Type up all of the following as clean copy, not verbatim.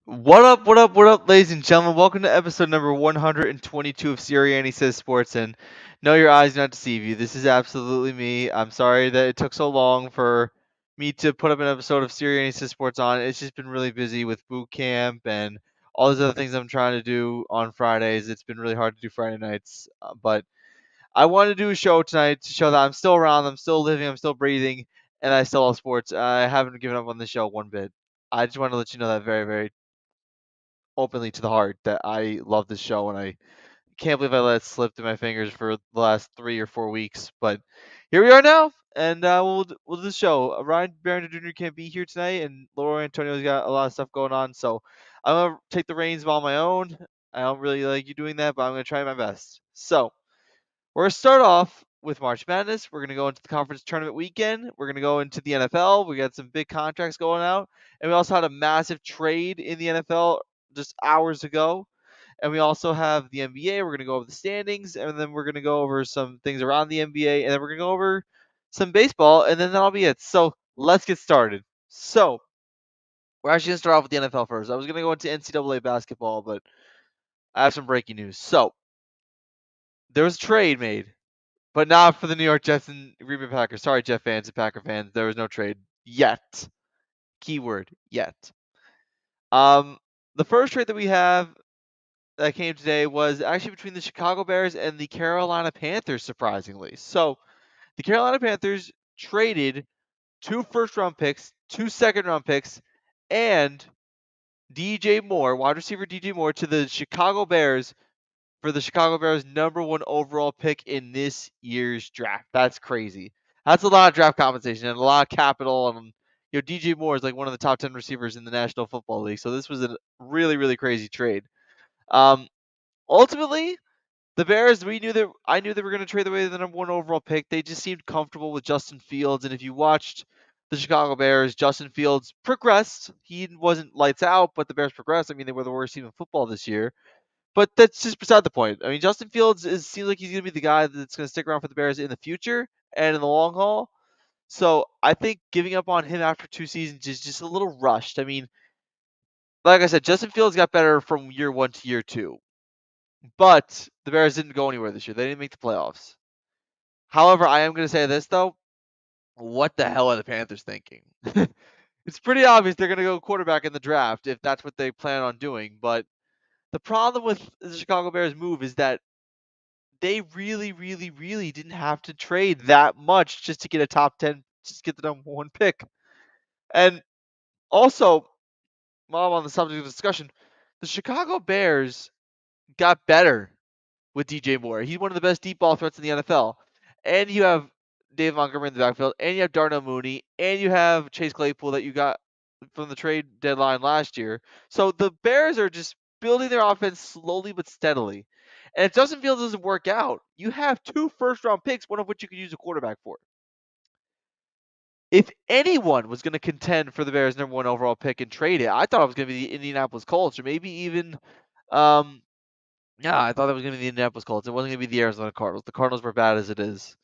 What up, what up, what up, ladies and gentlemen? Welcome to episode number 122 of Siriani Says Sports. And no, your eyes do not deceive you. This is absolutely me. I'm sorry that it took so long for me to put up an episode of Siriani Says Sports on. It's just been really busy with boot camp and all these other things I'm trying to do on Fridays. It's been really hard to do Friday nights. But I wanted to do a show tonight to show that I'm still around, I'm still living, I'm still breathing, and I still love sports. I haven't given up on the show one bit. I just want to let you know that very, very openly to the heart that I love this show and I can't believe I let it slip through my fingers for the last 3 or 4 weeks. But here we are now, and we'll do the show. Ryan Barrington Jr. can't be here tonight, and Laura Antonio's got a lot of stuff going on, so I'm gonna take the reins on my own. I don't really like you doing that, but I'm gonna try my best. So we're gonna start off with March Madness. We're gonna go into the conference tournament weekend. We're gonna go into the NFL. We got some big contracts going out, and we also had a massive trade in the NFL just hours ago. And we also have the NBA. We're gonna go over the standings, and then we're gonna go over some things around the NBA, and then we're gonna go over some baseball, and then that'll be it. So let's get started. So we're actually gonna start off with the NFL first. I was gonna go into NCAA basketball, but I have some breaking news. So there was a trade made, but not for the New York Jets and Green Bay Packers. Sorry, Jet fans and Packer fans. There was no trade yet. Keyword yet. Um, the first trade that we have that came today was actually between the Chicago Bears and the Carolina Panthers, surprisingly. So the Carolina Panthers traded 2 first-round picks, 2 second-round picks, and DJ Moore, wide receiver DJ Moore, to the Chicago Bears for the Chicago Bears' #1 overall pick in this year's draft. That's crazy. That's a lot of draft compensation and a lot of capital. And DJ Moore is like one of the top 10 receivers in the National Football League. So this was a really, really crazy trade. Um, Ultimately, the Bears, I knew they were going to trade away the #1 overall pick. They just seemed comfortable with Justin Fields. And if you watched the Chicago Bears, Justin Fields progressed. He wasn't lights out, but the Bears progressed. I mean, they were the worst team in football this year. But that's just beside the point. I mean, Justin Fields seems like he's going to be the guy that's going to stick around for the Bears in the future and in the long haul. So I think giving up on him after 2 seasons is just a little rushed. I mean, like I said, Justin Fields got better from year 1 to year 2. But the Bears didn't go anywhere this year. They didn't make the playoffs. However, I am going to say this, though. What the hell are the Panthers thinking? It's pretty obvious they're going to go quarterback in the draft if that's what they plan on doing. But the problem with the Chicago Bears move is that they really, really, really didn't have to trade that much just to get a top 10, just get the #1 pick. And also, while I'm on the subject of discussion, the Chicago Bears got better with DJ Moore. He's one of the best deep ball threats in the NFL. And you have Dave Montgomery in the backfield, and you have Darnell Mooney, and you have Chase Claypool that you got from the trade deadline last year. So the Bears are just building their offense slowly but steadily. And if Justin Fields doesn't work out, you have 2 first-round picks, one of which you could use a quarterback for. If anyone was going to contend for the Bears' #1 overall pick and trade it, I thought it was going to be the Indianapolis Colts, or maybe even um, yeah, I thought it was going to be the Indianapolis Colts. It wasn't going to be the Arizona Cardinals. The Cardinals were bad as it is.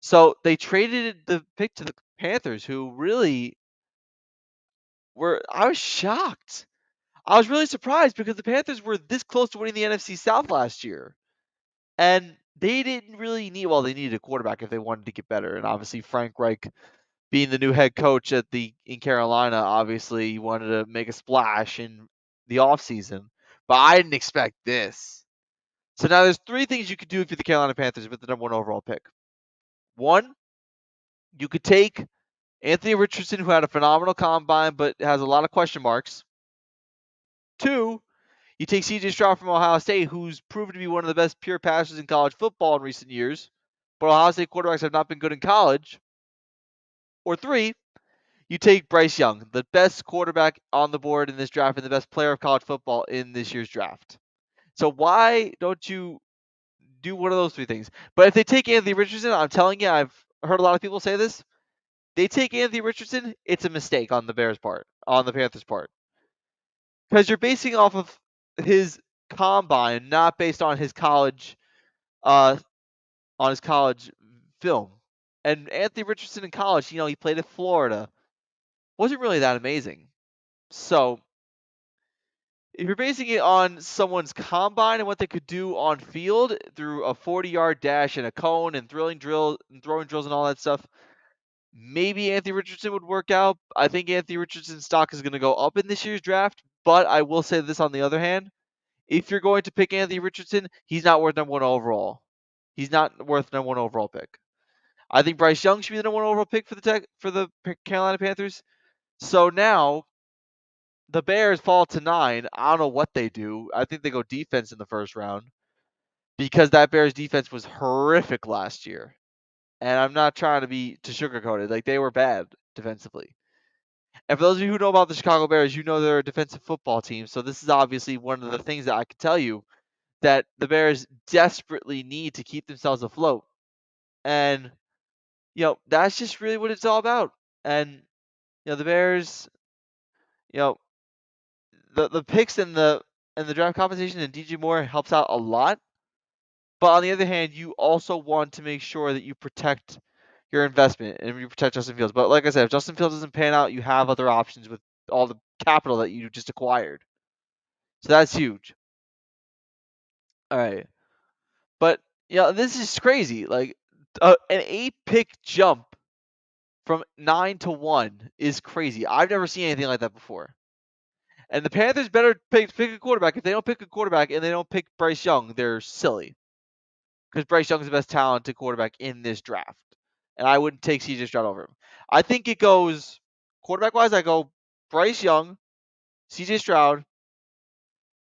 So they traded the pick to the Panthers, who really were. I was shocked. I was really surprised because the Panthers were this close to winning the NFC South last year. And they didn't really need, well, they needed a quarterback if they wanted to get better. And obviously, Frank Reich, being the new head coach in Carolina, obviously wanted to make a splash in the offseason. But I didn't expect this. So now there's 3 things you could do if you're the Carolina Panthers with the #1 overall pick. One, you could take Anthony Richardson, who had a phenomenal combine but has a lot of question marks. 2, you take CJ Stroud from Ohio State, who's proven to be one of the best pure passers in college football in recent years, but Ohio State quarterbacks have not been good in college. Or 3, you take Bryce Young, the best quarterback on the board in this draft and the best player of college football in this year's draft. So why don't you do one of those 3 things? But if they take Anthony Richardson, I'm telling you, I've heard a lot of people say this. They take Anthony Richardson, it's a mistake on the Bears' part, on the Panthers' part, because you're basing off of his combine, not based uh, on his college film. And Anthony Richardson in college, he played at Florida, wasn't really that amazing. So if you're basing it on someone's combine and what they could do on field through a 40-yard dash and a cone and throwing drills and all that stuff, maybe Anthony Richardson would work out. I think Anthony Richardson's stock is going to go up in this year's draft, but I will say this on the other hand. If you're going to pick Anthony Richardson, he's not worth number 1 overall. He's not worth number 1 overall pick. I think Bryce Young should be the number 1 overall pick for the Carolina Panthers. So now the Bears fall to 9. I don't know what they do. I think they go defense in the first round because that Bears defense was horrific last year. And I'm not trying to sugarcoat it. Like, they were bad defensively. And for those of you who know about the Chicago Bears, you know they're a defensive football team. So this is obviously one of the things that I can tell you that the Bears desperately need to keep themselves afloat. And, that's just really what it's all about. And, the Bears, you know, the picks and the draft compensation and DJ Moore helps out a lot. But on the other hand, you also want to make sure that you protect your investment and you protect Justin Fields. But like I said, if Justin Fields doesn't pan out, you have other options with all the capital that you just acquired. So that's huge. All right. But this is crazy. Like an 8-pick jump from 9 to 1 is crazy. I've never seen anything like that before. And the Panthers better pick a quarterback. If they don't pick a quarterback and they don't pick Bryce Young, they're silly. Because Bryce Young's the best talented quarterback in this draft. And I wouldn't take CJ Stroud over him. I think it goes quarterback-wise, I go Bryce Young, CJ Stroud.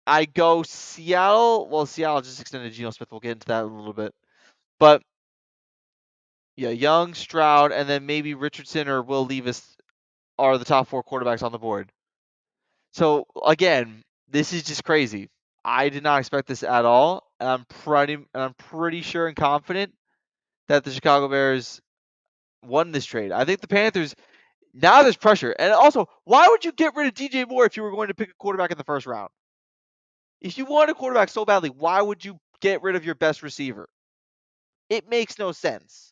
I go Seattle. Well, Seattle just extended Geno Smith. We'll get into that in a little bit. But yeah, Young, Stroud, and then maybe Richardson or Will Levis are the top 4 quarterbacks on the board. So again, this is just crazy. I did not expect this at all, and I'm pretty sure and confident that the Chicago Bears won this trade. I think the Panthers, now there's pressure. And also, why would you get rid of DJ Moore if you were going to pick a quarterback in the first round? If you want a quarterback so badly, why would you get rid of your best receiver? It makes no sense.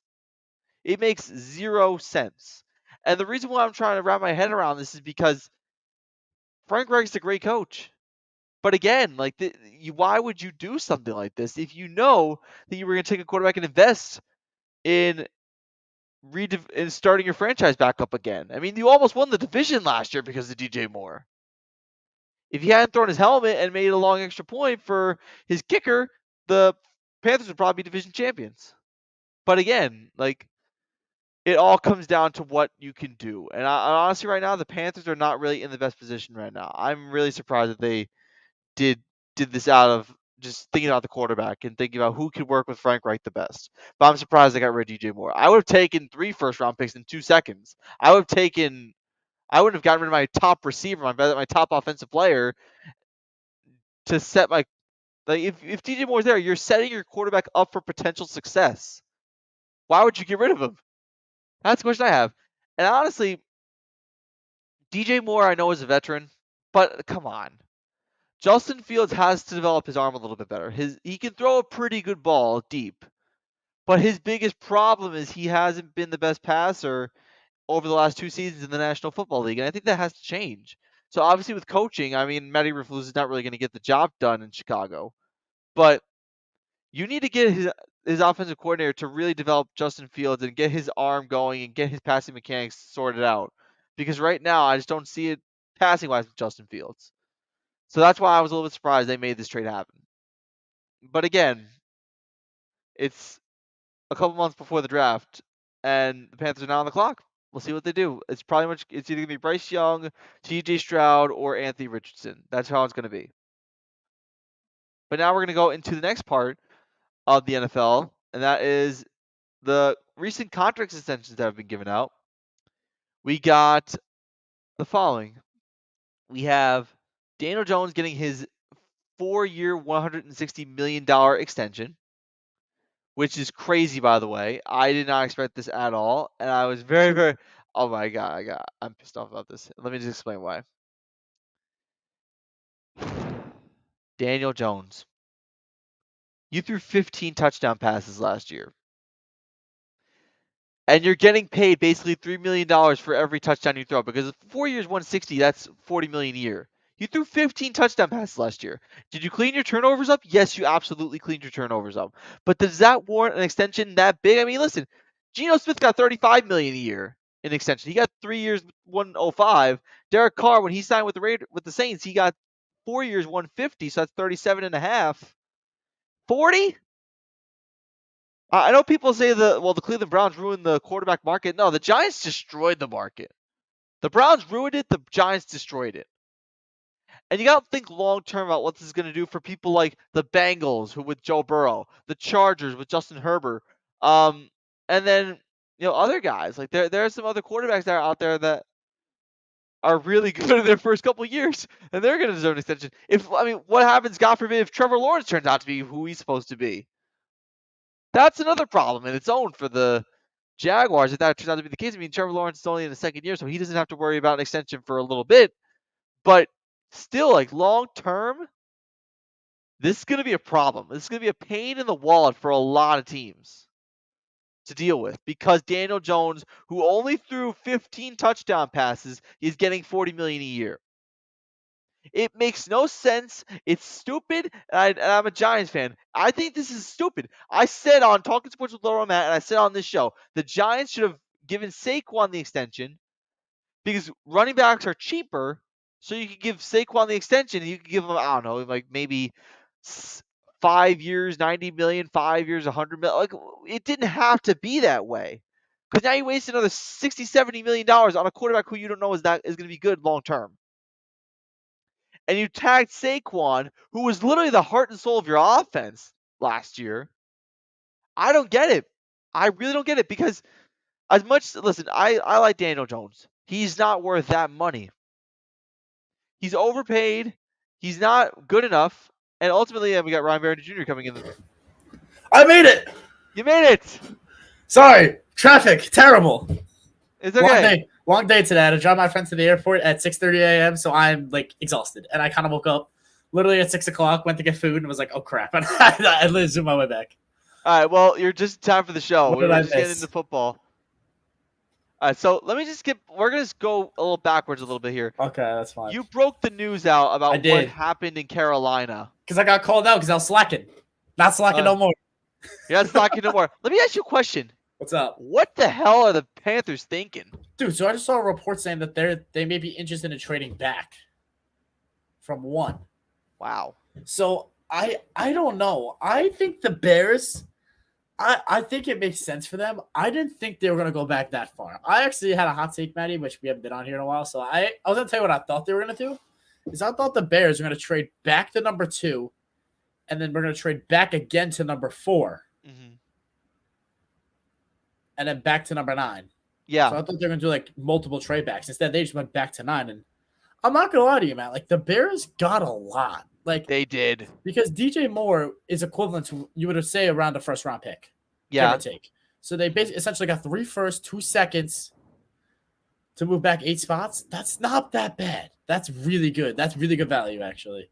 It makes 0 sense. And the reason why I'm trying to wrap my head around this is because Frank Reich's a great coach. But again, why would you do something like this if you know that you were going to take a quarterback and invest in starting your franchise back up again? I mean, you almost won the division last year because of DJ Moore. If he hadn't thrown his helmet and made a long extra point for his kicker, the Panthers would probably be division champions. But again, it all comes down to what you can do. And honestly, right now, the Panthers are not really in the best position right now. I'm really surprised that they did this out of just thinking about the quarterback and thinking about who could work with Frank Reich the best. But I'm surprised they got rid of DJ Moore. I would have taken 3 first-round picks in 2 seconds. I wouldn't have gotten rid of my top receiver, my top offensive player to set my if DJ Moore's there, you're setting your quarterback up for potential success. Why would you get rid of him? That's the question I have. And honestly, DJ Moore I know is a veteran, but come on. Justin Fields has to develop his arm a little bit better. He can throw a pretty good ball deep, but his biggest problem is he hasn't been the best passer over the last 2 seasons in the National Football League, and I think that has to change. So obviously with coaching, I mean, Matty Eberflus is not really going to get the job done in Chicago, but you need to get his offensive coordinator to really develop Justin Fields and get his arm going and get his passing mechanics sorted out. Because right now, I just don't see it passing-wise with Justin Fields. So that's why I was a little bit surprised they made this trade happen. But again, it's a couple months before the draft, and the Panthers are now on the clock. We'll see what they do. It's either going to be Bryce Young, C.J. Stroud, or Anthony Richardson. That's how it's going to be. But now we're going to go into the next part of the NFL, and that is the recent contract extensions that have been given out. We got the following. We have Daniel Jones getting his 4-year, $160 million extension, which is crazy, by the way. I did not expect this at all, and I was very, very. Oh my god, I'm pissed off about this. Let me just explain why. Daniel Jones, you threw 15 touchdown passes last year, and you're getting paid basically $3 million for every touchdown you throw because 4 years, 160, that's $40 million a year. You threw 15 touchdown passes last year. Did you clean your turnovers up? Yes, you absolutely cleaned your turnovers up. But does that warrant an extension that big? I mean, listen, Geno Smith got $35 million a year in extension. He got 3 years, 105. Derek Carr, when he signed with the Saints, he got 4 years, 150. So that's 37 and a half. 40? I know people say the Cleveland Browns ruined the quarterback market. No, the Giants destroyed the market. The Browns ruined it. The Giants destroyed it. And you got to think long term about what this is going to do for people like the Bengals, who with Joe Burrow, the Chargers with Justin Herbert, and then other guys. Like there are some other quarterbacks that are out there that are really good in their first couple of years, and they're going to deserve an extension. What happens, God forbid, if Trevor Lawrence turns out to be who he's supposed to be? That's another problem in its own for the Jaguars. If that turns out to be the case, Trevor Lawrence is only in the second year, so he doesn't have to worry about an extension for a little bit. But still, like long term, this is going to be a problem. This is going to be a pain in the wallet for a lot of teams to deal with because Daniel Jones, who only threw 15 touchdown passes, is getting $40 million a year. It makes no sense. It's stupid, and I'm a Giants fan. I think this is stupid. I said on Talking Sports with Laura Matt, and I said on this show, the Giants should have given Saquon the extension because running backs are cheaper, so you could give Saquon the extension, and you could give him, I don't know, like maybe 5 years, $90 million, 5 years, $100 million. Like, it didn't have to be that way. Because now you waste another $60, $70 million on a quarterback who you don't know is going to be good long term. And you tagged Saquon, who was literally the heart and soul of your offense last year. I don't get it. I really don't get it because listen, I like Daniel Jones. He's not worth that money. He's overpaid. He's not good enough. And ultimately, we got Ryan Barron Jr. coming in. I made it. You made it. Sorry. Traffic. Terrible. It's okay. Long day today. I had to drive my friend to the airport at 6:30 a.m., so I'm, exhausted. And I kind of woke up literally at 6 o'clock, went to get food, and was like, oh, crap. And I literally zoomed my way back. All right, well, you're just in time for the show. We're just getting into football. All right, so we're going to go a little backwards a little bit here. Okay, that's fine. You broke the news out about what happened in Carolina. Because I got called out because I was slacking. Not slacking no more. You're not slacking no more. Let me ask you a question. What's up? What the hell are the Panthers thinking? Dude, so I just saw a report saying that they may be interested in trading back from 1. Wow. So I don't know. I think the Bears, I think it makes sense for them. I didn't think they were going to go back that far. I actually had a hot take, Maddie, which we haven't been on here in a while. So I was going to tell you what I thought they were going to do. Is I thought the Bears were going to trade back to number 2, and then we're going to trade back again to number 4. Mm-hmm. And then back to number 9. Yeah. So I thought they were going to do multiple trade backs. Instead, they just went back to 9. And I'm not going to lie to you, man. The Bears got a lot. They did. Because DJ Moore is equivalent to, you would say, around a first-round pick. Yeah. Give or take. So they essentially got 3 firsts, 2 seconds to move back 8 spots. That's not that bad. That's really good. That's really good value, actually.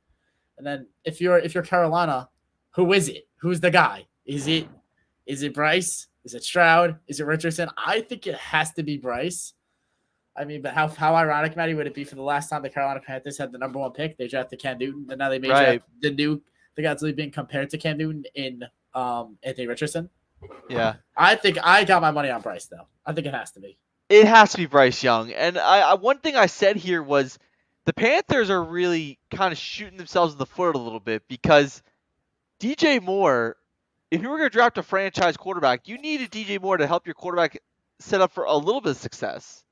And then if you're Carolina, who is it? Who's the guy? Is it Bryce? Is it Stroud? Is it Richardson? I think it has to be Bryce. But how ironic, Maddie, would it be for the last time the Carolina Panthers had the number 1 pick? They drafted Cam Newton, and now they may draft the guy's being compared to Cam Newton in Anthony Richardson. Yeah. I think I got my money on Bryce, though. I think it has to be. It has to be Bryce Young. And one thing I said here was the Panthers are really kind of shooting themselves in the foot a little bit because DJ Moore, if you were going to draft a franchise quarterback, you needed DJ Moore to help your quarterback set up for a little bit of success.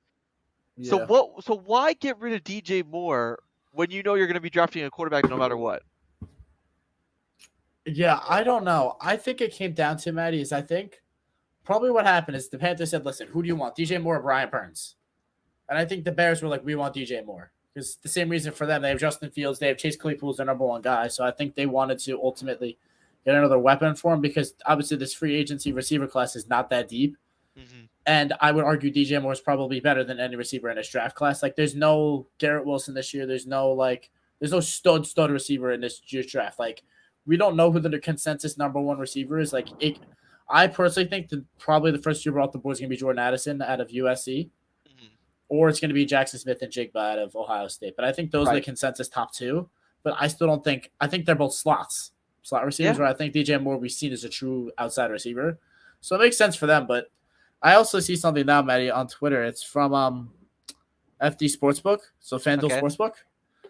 Yeah. So why get rid of DJ Moore when you know you're going to be drafting a quarterback no matter what? Yeah, I don't know. I think it came down to, Maddie, is I think probably what happened is the Panthers said, listen, who do you want, DJ Moore or Brian Burns? And I think the Bears were like, we want DJ Moore. Because the same reason for them, they have Justin Fields, they have Chase Claypool as their number 1 guy. So I think they wanted to ultimately get another weapon for him because obviously this free agency receiver class is not that deep. Mm-hmm. And I would argue DJ Moore is probably better than any receiver in this draft class. There's no Garrett Wilson this year. There's no stud receiver in this year's draft. We don't know who the consensus number 1 receiver is. I personally think that probably the first year off the board is going to be Jordan Addison out of USC. Mm-hmm. or it's going to be Jackson Smith and Jigba out of Ohio State. But I think those are the Right. consensus top two. But I still don't think I think they're both slot receivers. Yeah. Where I think DJ Moore will be seen as a true outside receiver, so it makes sense for them. But I also see something now, Maddie, on Twitter. It's from FD Sportsbook, so FanDuel Okay. Sportsbook.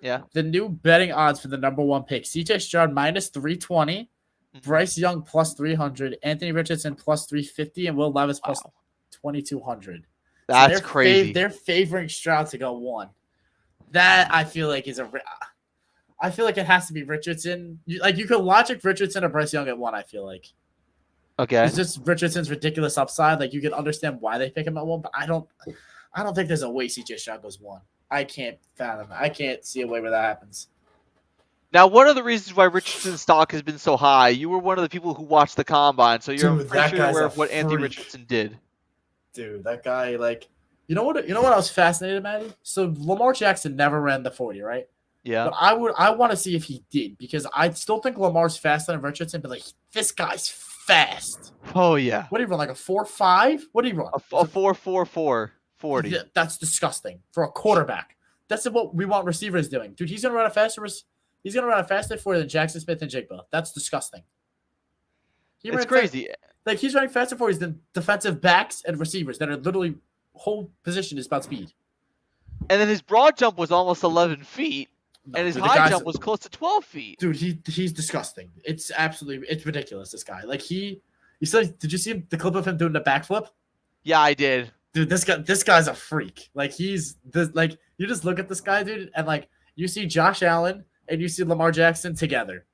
Yeah. The new betting odds for the number one pick: CJ Stroud minus 320, Mhm. Bryce Young plus 300, Anthony Richardson plus 350, and Will Levis plus Wow. 2200. That's crazy. They're favoring Stroud to go one. That I feel like is I feel like it has to be Richardson. You could logic Richardson or Bryce Young at one. I feel like Okay. it's just Richardson's ridiculous upside. Like you can understand why they pick him at one, but I don't think there's a way CJ Stroud goes one. I can't fathom. I can't see a way where that happens. Now, one of the reasons why Richardson's stock has been so high, you were one of the people who watched the combine, so you're Dude, pretty that sure you're guy's aware a of what Anthony freak. Richardson did. Dude, that guy, like, you know what I was fascinated, Maddie? So Lamar Jackson never ran the 40, right? Yeah. But I want to see if he did, because I still think Lamar's faster than Richardson, but like this guy's fast. Oh yeah. What did he run? Like a 4.5? What did he run? A 4.44 40. That's disgusting for a quarterback. That's what we want receivers doing. Dude, he's gonna run a faster 40 than Jackson Smith and Jigba. That's disgusting. It's crazy. Like he's running faster 40s than defensive backs and receivers that are literally whole position is about speed. And then his broad jump was almost 11 feet, No, and his dude, the high guy's- jump was close to 12 feet. Dude, he's disgusting. It's ridiculous. This guy, like did you see the clip of him doing the backflip? Yeah, I did. Dude, this guy's a freak. Like you just look at this guy, dude, and like you see Josh Allen and you see Lamar Jackson together.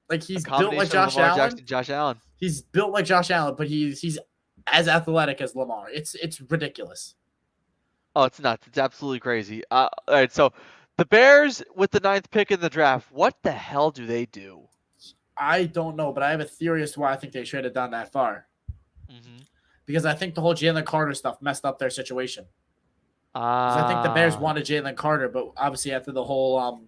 Like he's built like Josh Lamar Allen. Jackson, Josh Allen. He's built like Josh Allen, but he's as athletic as Lamar. It's ridiculous. Oh, it's nuts. It's absolutely crazy. All right, so the Bears with the 9th pick in the draft, what the hell do they do? I don't know, but I have a theory as to why I think they traded down that far. Mm-hmm. Because I think the whole Jalen Carter stuff messed up their situation. Because I think the Ah. Bears wanted Jalen Carter, but obviously after the whole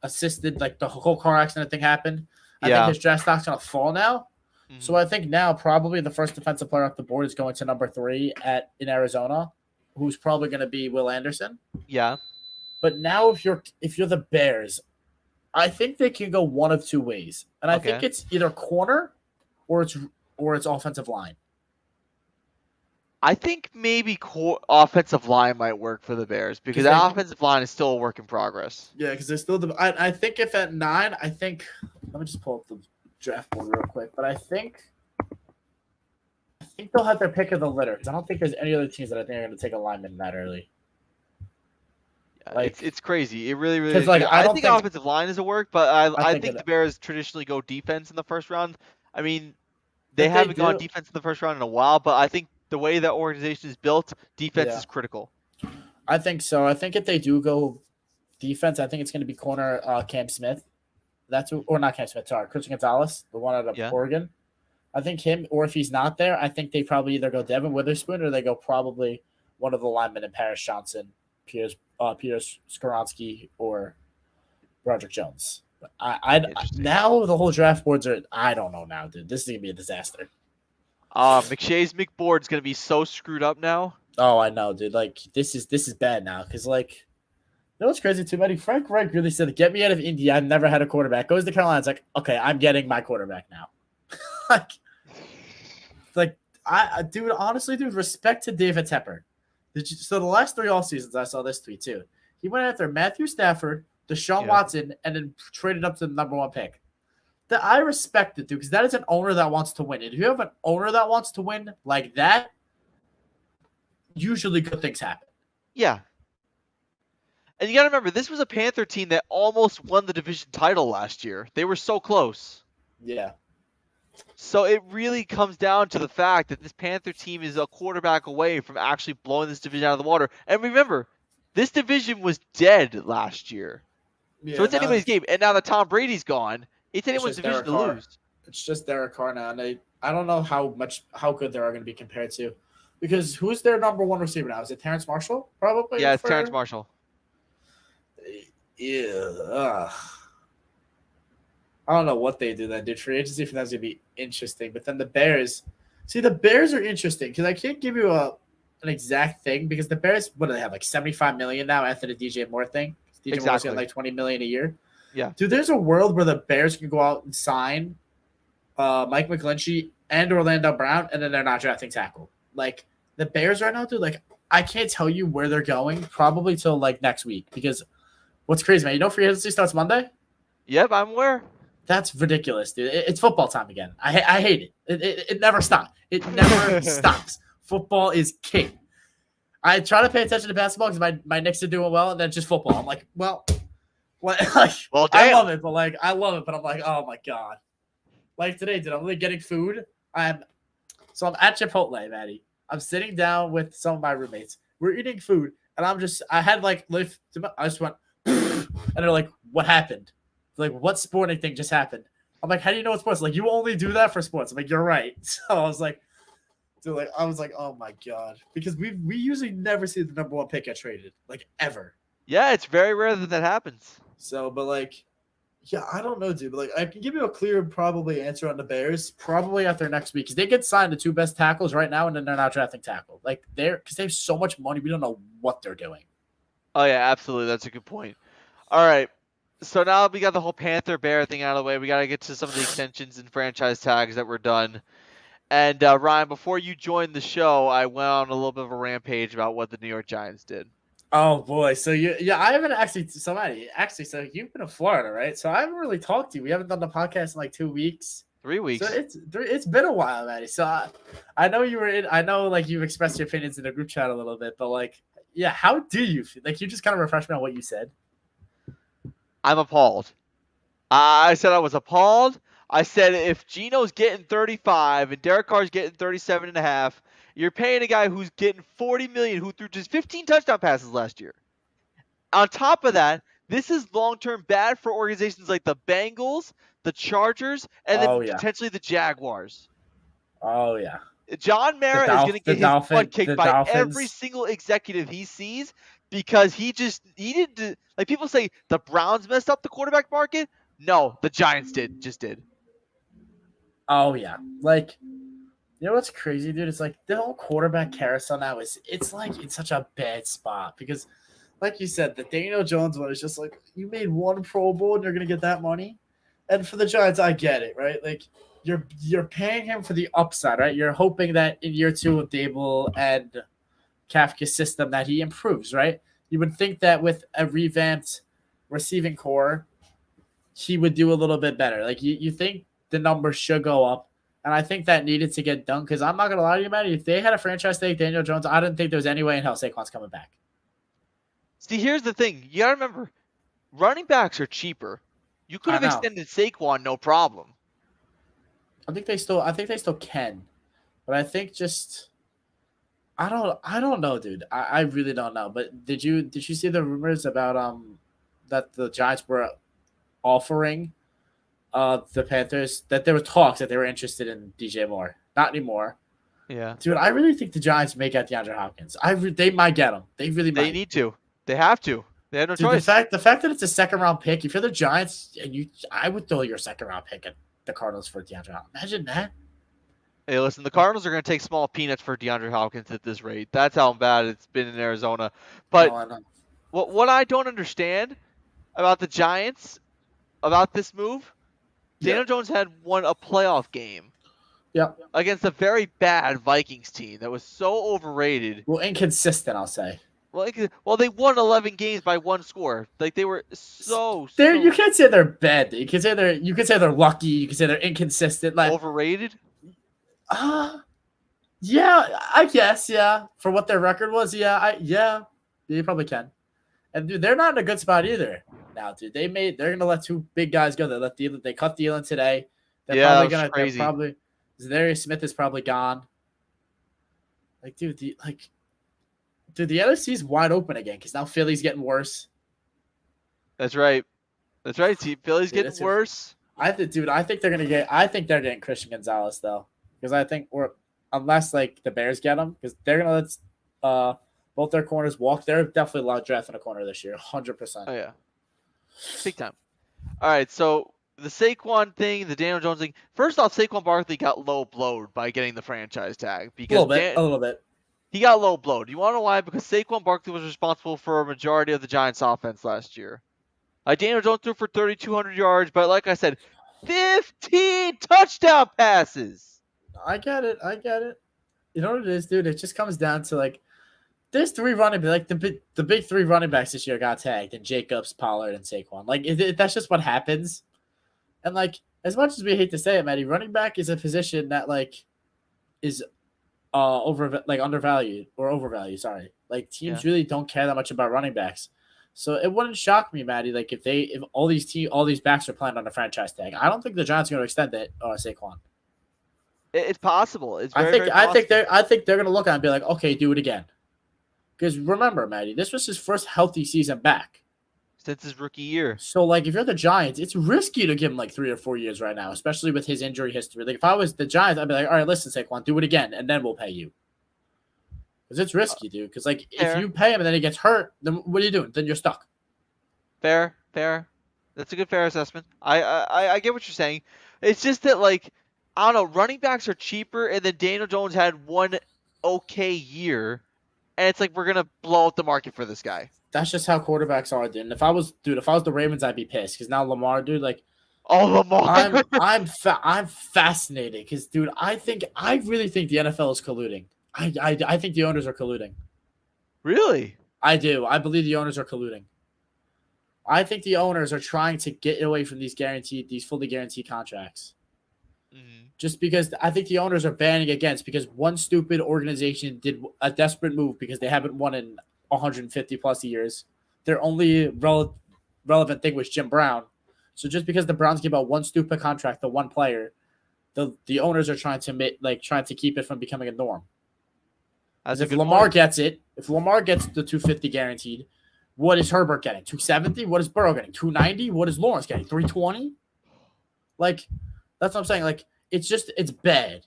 assisted, like the whole car accident thing happened, I Yeah. think his draft stock's going to fall now. Mhm. So I think now probably the first defensive player off the board is going to number 3 in Arizona, who's probably going to be Will Anderson. Yeah. But now if you're the Bears, I think they can go one of two ways. And I think Okay. it's either corner or it's offensive line. I think maybe offensive line might work for the Bears because that offensive line is still a work in progress. Yeah, because there's still I think if at 9, let me just pull up the draft board real quick. But I think they'll have their pick of the litter. Because I don't think there's any other teams that I think are going to take a lineman that early. Yeah, Like- it's crazy. It really, really 'Cause, is. like, I I don't think think- offensive line is a work, but I think think it- the Bears traditionally go defense in the first round. I mean, they If they haven't gone do- defense in the first round in a while, but I think the way that organization is built, defense Yeah. is critical. I think so. I think if they do go defense, I think it's going to be corner Cam Smith. Or not Cam Smith, sorry, Christian Gonzalez, the one out of Yeah. Oregon. I think him, or if he's not there, I think they probably either go Devin Witherspoon or they go probably one of the linemen in Paris Johnson, Peter Skoronsky, or Roderick Jones. Interesting. Now the whole draft boards are. I don't know now, dude. This is gonna be a disaster. McShay's McBoard's gonna be so screwed up now. Oh, I know, dude. Like this is bad now because like, you know what's crazy too, Matty? Frank Reich really said, "Get me out of Indy. I've never had a quarterback." Goes to Carolina. It's like, okay, I'm getting my quarterback now. like dude, honestly, dude, respect to David Tepper. So the last 3 off seasons, I saw this tweet too. He went after Matthew Stafford, Deshaun Watson, and then traded up to the number 1 pick. That I respect it, dude, because that is an owner that wants to win. And if you have an owner that wants to win like that, usually good things happen. Yeah. And you got to remember, this was a Panther team that almost won the division title last year. They were so close. Yeah. So it really comes down to the fact that this Panther team is a quarterback away from actually blowing this division out of the water. And remember, this division was dead last year. Yeah, so it's anybody's game. And now that Tom Brady's gone, it's anyone's just division to Derek Carr. lose. It's just Derek Carr now, and I don't know how good they are going to be compared to, because who's their number 1 receiver now? Is it Terrence Marshall? Probably. Yeah, it's Terrence Marshall. Yeah. I don't know what they do then, dude. Free agency for them is going to be interesting, but then the Bears are interesting because I can't give you an exact thing because the Bears, what do they have, like 75 million now after the DJ Moore thing? DJ Moore's getting Exactly. like 20 million a year. Yeah. Dude, there's a world where the Bears can go out and sign Mike McGlinchey and Orlando Brown, and then they're not drafting tackle. Like the Bears right now, dude. Like I can't tell you where they're going probably till like next week because what's crazy, man? You know, free agency starts Monday. Yep, I'm aware. That's ridiculous, dude. It's football time again. I hate it. It never stops. It never stops. Football is king. I try to pay attention to basketball because my Knicks are doing well, and then just football. I'm like, well, what? Like, Well, I damn. love it, but I'm like, oh my god. Like today, dude, I'm really getting food. I'm at Chipotle, Maddie. I'm sitting down with some of my roommates. We're eating food, and I had like I just went, and they're like, what happened? Like, what sporting thing just happened? I'm like, how do you know it's sports? Like, you only do that for sports. I'm like, you're right. So I was like, dude, oh my god, because we usually never see the number one pick get traded, like ever. Yeah, it's very rare that happens. So, but like, yeah, I don't know, dude. But like, I can give you a clear probably answer on the Bears probably after next week because they get signed the two best tackles right now, and then they're not drafting tackle. Like because they have so much money, we don't know what they're doing. Oh yeah, absolutely. That's a good point. All right. So now we got the whole Panther Bear thing out of the way. We got to get to some of the extensions and franchise tags that were done. And Ryan, before you joined the show, I went on a little bit of a rampage about what the New York Giants did. Oh boy, so I haven't actually. So you've been in Florida, right? So I haven't really talked to you. We haven't done the podcast in like 2 weeks. 3 weeks. So it's been a while, Maddie. So I know you were in. I know like you've expressed your opinions in the group chat a little bit, but like, yeah, how do you feel? Like you just kind of refresh me on what you said. I'm appalled. I said I was appalled. I said if Geno's getting 35 and Derek Carr's getting 37 and a half, you're paying a guy who's getting $40 million who threw just 15 touchdown passes last year. On top of that, this is long-term bad for organizations like the Bengals, the Chargers, and then potentially the Jaguars. Oh yeah. John Mara is going to get his butt kicked by every single executive he sees because he didn't like people say the Browns messed up the quarterback market. No, the Giants did. Oh yeah, like you know what's crazy, dude? It's like the whole quarterback carousel now it's like in such a bad spot because, like you said, the Daniel Jones one is just like you made one Pro Bowl and you're gonna get that money, and for the Giants, I get it, right? Like you're paying him for the upside, right? You're hoping that in year two with Dable and Kafka's system that he improves, right? You would think that with a revamped receiving core, he would do a little bit better. Like you think the numbers should go up. And I think that needed to get done because I'm not going to lie to you, man. If they had a franchise tag Daniel Jones, I didn't think there was any way in hell Saquon's coming back. See, here's the thing. You got to remember, running backs are cheaper. You could have extended Saquon, no problem. I think they still can. But I think just I don't know, dude. I really don't know. But did you see the rumors about that the Giants were offering the Panthers that there were talks that they were interested in DJ Moore? Not anymore. Yeah, dude. I really think the Giants may get DeAndre Hopkins. They might get him. They really might. They need to. They have to. They have no choice. The fact that it's a second round pick. If you're the Giants and I would throw your second round pick at the Cardinals for DeAndre Hopkins. Imagine that. Hey, listen, the Cardinals are going to take small peanuts for DeAndre Hopkins at this rate. That's how bad it's been in Arizona. But what I don't understand about the Giants, about this move, Daniel Jones had won a playoff game against a very bad Vikings team that was so overrated. Well, inconsistent, I'll say. Well, they won 11 games by one score. Like they were so. You can't say they're bad. You can say they're lucky. You can say they're inconsistent. Like overrated. Yeah, I guess. Yeah, for what their record was. Yeah, you probably can. And dude, they're not in a good spot either. Now, dude, they're gonna let two big guys go. They cut Thielen today. They're probably Zadarius Smith is probably gone. Like, dude, the NFC's wide open again because now Philly's getting worse. That's right. Philly's getting worse. I think they're getting Christian Gonzalez though, because I think unless like the Bears get him, because they're gonna let both their corners walk. They're definitely drafting a corner this year, 100%. Oh yeah, big time. All right, so the Saquon thing, the Daniel Jones thing. First off, Saquon Barkley got low blowed by getting the franchise tag because a little bit. he got low blowed. You want to know why? Because Saquon Barkley was responsible for a majority of the Giants' offense last year. Daniel Jones threw for 3,200 yards, but like I said, 15 touchdown passes. I get it. You know what it is, dude? It just comes down to like there's three running like the big three running backs this year got tagged, and Jacobs, Pollard, and Saquon. Like that's just what happens. And like as much as we hate to say it, Matty, running back is a position that like is undervalued or overvalued. Sorry, like teams really don't care that much about running backs. So it wouldn't shock me, Matty, like if all these backs are playing on a franchise tag. I don't think the Giants are going to extend it, Saquon. It's possible. It's very I possible. think they're going to look at it and be like, okay, do it again. Because remember, Matty, this was his first healthy season back since his rookie year. So, like, if you're the Giants, it's risky to give him like 3 or 4 years right now, especially with his injury history. Like, if I was the Giants, I'd be like, all right, listen, Saquon, do it again, and then we'll pay you. Because it's risky, dude. Because, like, if you pay him and then he gets hurt, then what are you doing? Then you're stuck. Fair. That's a good fair assessment. I get what you're saying. It's just that, like, I don't know, running backs are cheaper, and then Daniel Jones had one okay year, and it's like we're gonna blow up the market for this guy. That's just how quarterbacks are, dude. And if I was the Ravens, I'd be pissed because now Lamar, dude, like, Lamar. I'm fascinated because, dude, I really think the NFL is colluding. I think the owners are colluding. Really? I do. I believe the owners are colluding. I think the owners are trying to get away from these fully guaranteed contracts. Mm-hmm. Just because I think the owners are banning against because one stupid organization did a desperate move because they haven't won in 150 plus years. Their only relevant thing was Jim Brown. So just because the Browns give out one stupid contract to one player, the owners are trying to keep it from becoming a norm. As if Lamar gets it, if Lamar gets the 250 guaranteed, what is Herbert getting? 270? What is Burrow getting? 290? What is Lawrence getting? 320? Like, that's what I'm saying. Like, it's bad.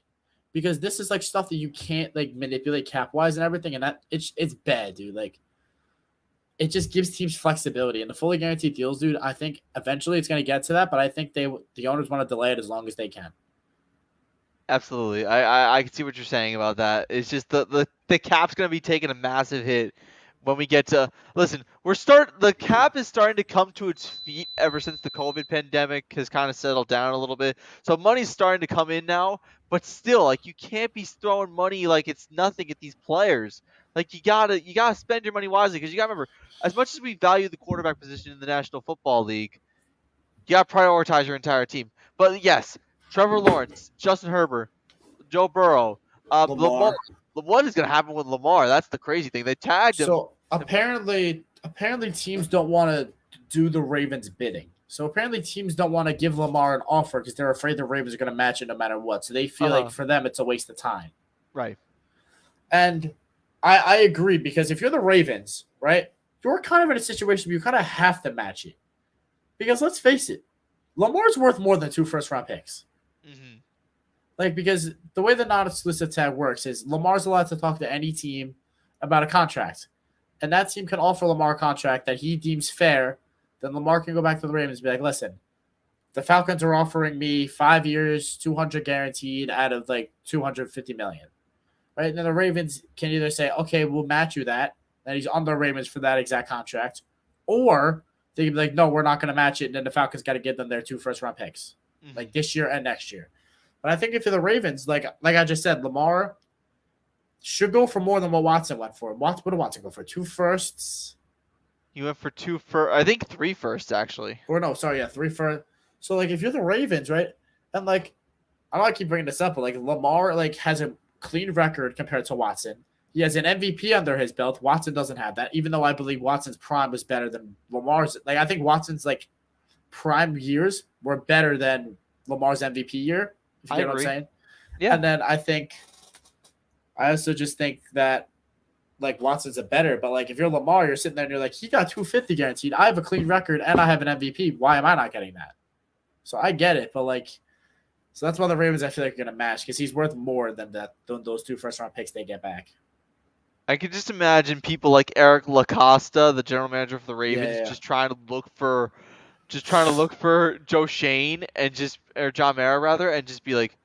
Because this is like stuff that you can't like manipulate cap wise and everything, and that it's bad, dude. Like, it just gives teams flexibility, and the fully guaranteed deals, dude. I think eventually it's going to get to that, but I think the owners want to delay it as long as they can. Absolutely, I can see what you're saying about that. It's just the cap's going to be taking a massive hit when we get to the cap is starting to come to its feet ever since the COVID pandemic has kind of settled down a little bit. So money's starting to come in now, but still, like, you can't be throwing money like it's nothing at these players. Like, you gotta spend your money wisely, because you gotta remember, as much as we value the quarterback position in the National Football League, you gotta prioritize your entire team. But yes, Trevor Lawrence, Justin Herbert, Joe Burrow, Lamar. What is going to happen with Lamar? That's the crazy thing. They tagged him. So apparently teams don't want to do the Ravens bidding. So apparently teams don't want to give Lamar an offer because they're afraid the Ravens are going to match it no matter what. So they feel like for them it's a waste of time. Right. And I agree, because if you're the Ravens, right, you're kind of in a situation where you kind of have to match it. Because let's face it, Lamar's worth more than 2 first-round picks. Mm-hmm. Like, because the way the non-exclusive tag works is Lamar's allowed to talk to any team about a contract. And that team can offer Lamar a contract that he deems fair. Then Lamar can go back to the Ravens and be like, listen, the Falcons are offering me 5 years, 200 guaranteed out of like 250 million. Right? And then the Ravens can either say, okay, we'll match you that. And he's on the Ravens for that exact contract. Or they can be like, no, we're not going to match it. And then the Falcons got to give them their 2 first-round picks. Mm-hmm. Like this year and next year. But I think if you're the Ravens, like I just said, Lamar should go for more than what Watson went for. What did Watson go for? 2 firsts? He went for 2 firsts. I think 3 firsts, actually. Or no, sorry, yeah, 3 firsts. So, like, if you're the Ravens, right, and, like, I don't want to keep bringing this up, but, like, Lamar, like, has a clean record compared to Watson. He has an MVP under his belt. Watson doesn't have that, even though I believe Watson's prime was better than Lamar's. Like, I think Watson's, like, prime years were better than Lamar's MVP year. If you get what I'm saying? Yeah. And then I also just think that, like, Watson's a better, but, like, if you're Lamar, you're sitting there and you're like, he got 250 guaranteed. I have a clean record and I have an MVP. Why am I not getting that? So I get it, but, like, so that's why the Ravens, I feel like, are going to match, because he's worth more than those 2 first-round picks they get back. I could just imagine people like Eric LaCosta, the general manager for the Ravens, just trying to look for Joe Shane or John Mara rather, and just be like,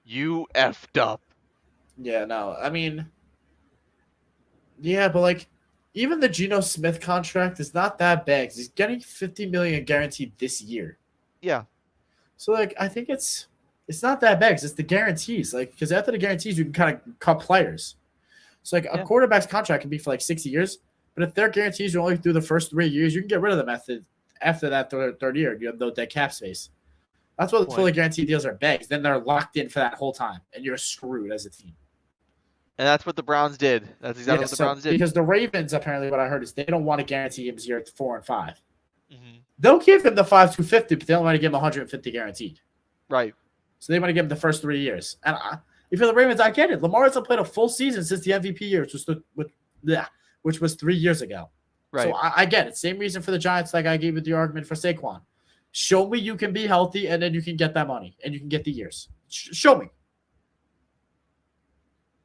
you effed up. Yeah, no. I mean, Yeah, but like even the Geno Smith contract is not that big. He's getting 50 million guaranteed this year. Yeah. So like I think it's not that big. It's the guarantees. Like because after the guarantees you can kind of cut players. So like a Yeah. quarterback's contract can be for like 60 years, but if their guarantees are only through the first 3 years, you can get rid of them after that third year. You have no dead cap space. That's why the Point. fully guaranteed deals are big. Then they're locked in for that whole time, and you're screwed as a team. And that's what the Browns did. That's exactly Yeah, what the so Browns did. because the Ravens apparently what I heard is they don't want to guarantee him 4 and 5. Hmm. They'll give him the 5 to 50, but they don't want to give him 150 guaranteed. Right. So they want to give him the first 3 years. And if you're the Ravens, I get it. Lamar hasn't played a full season since the MVP year, which was 3 years ago. Right. So I get it. Same reason for the Giants, like I gave you the argument for Saquon. Show me you can be healthy, and then you can get that money, and you can get the years. Show me.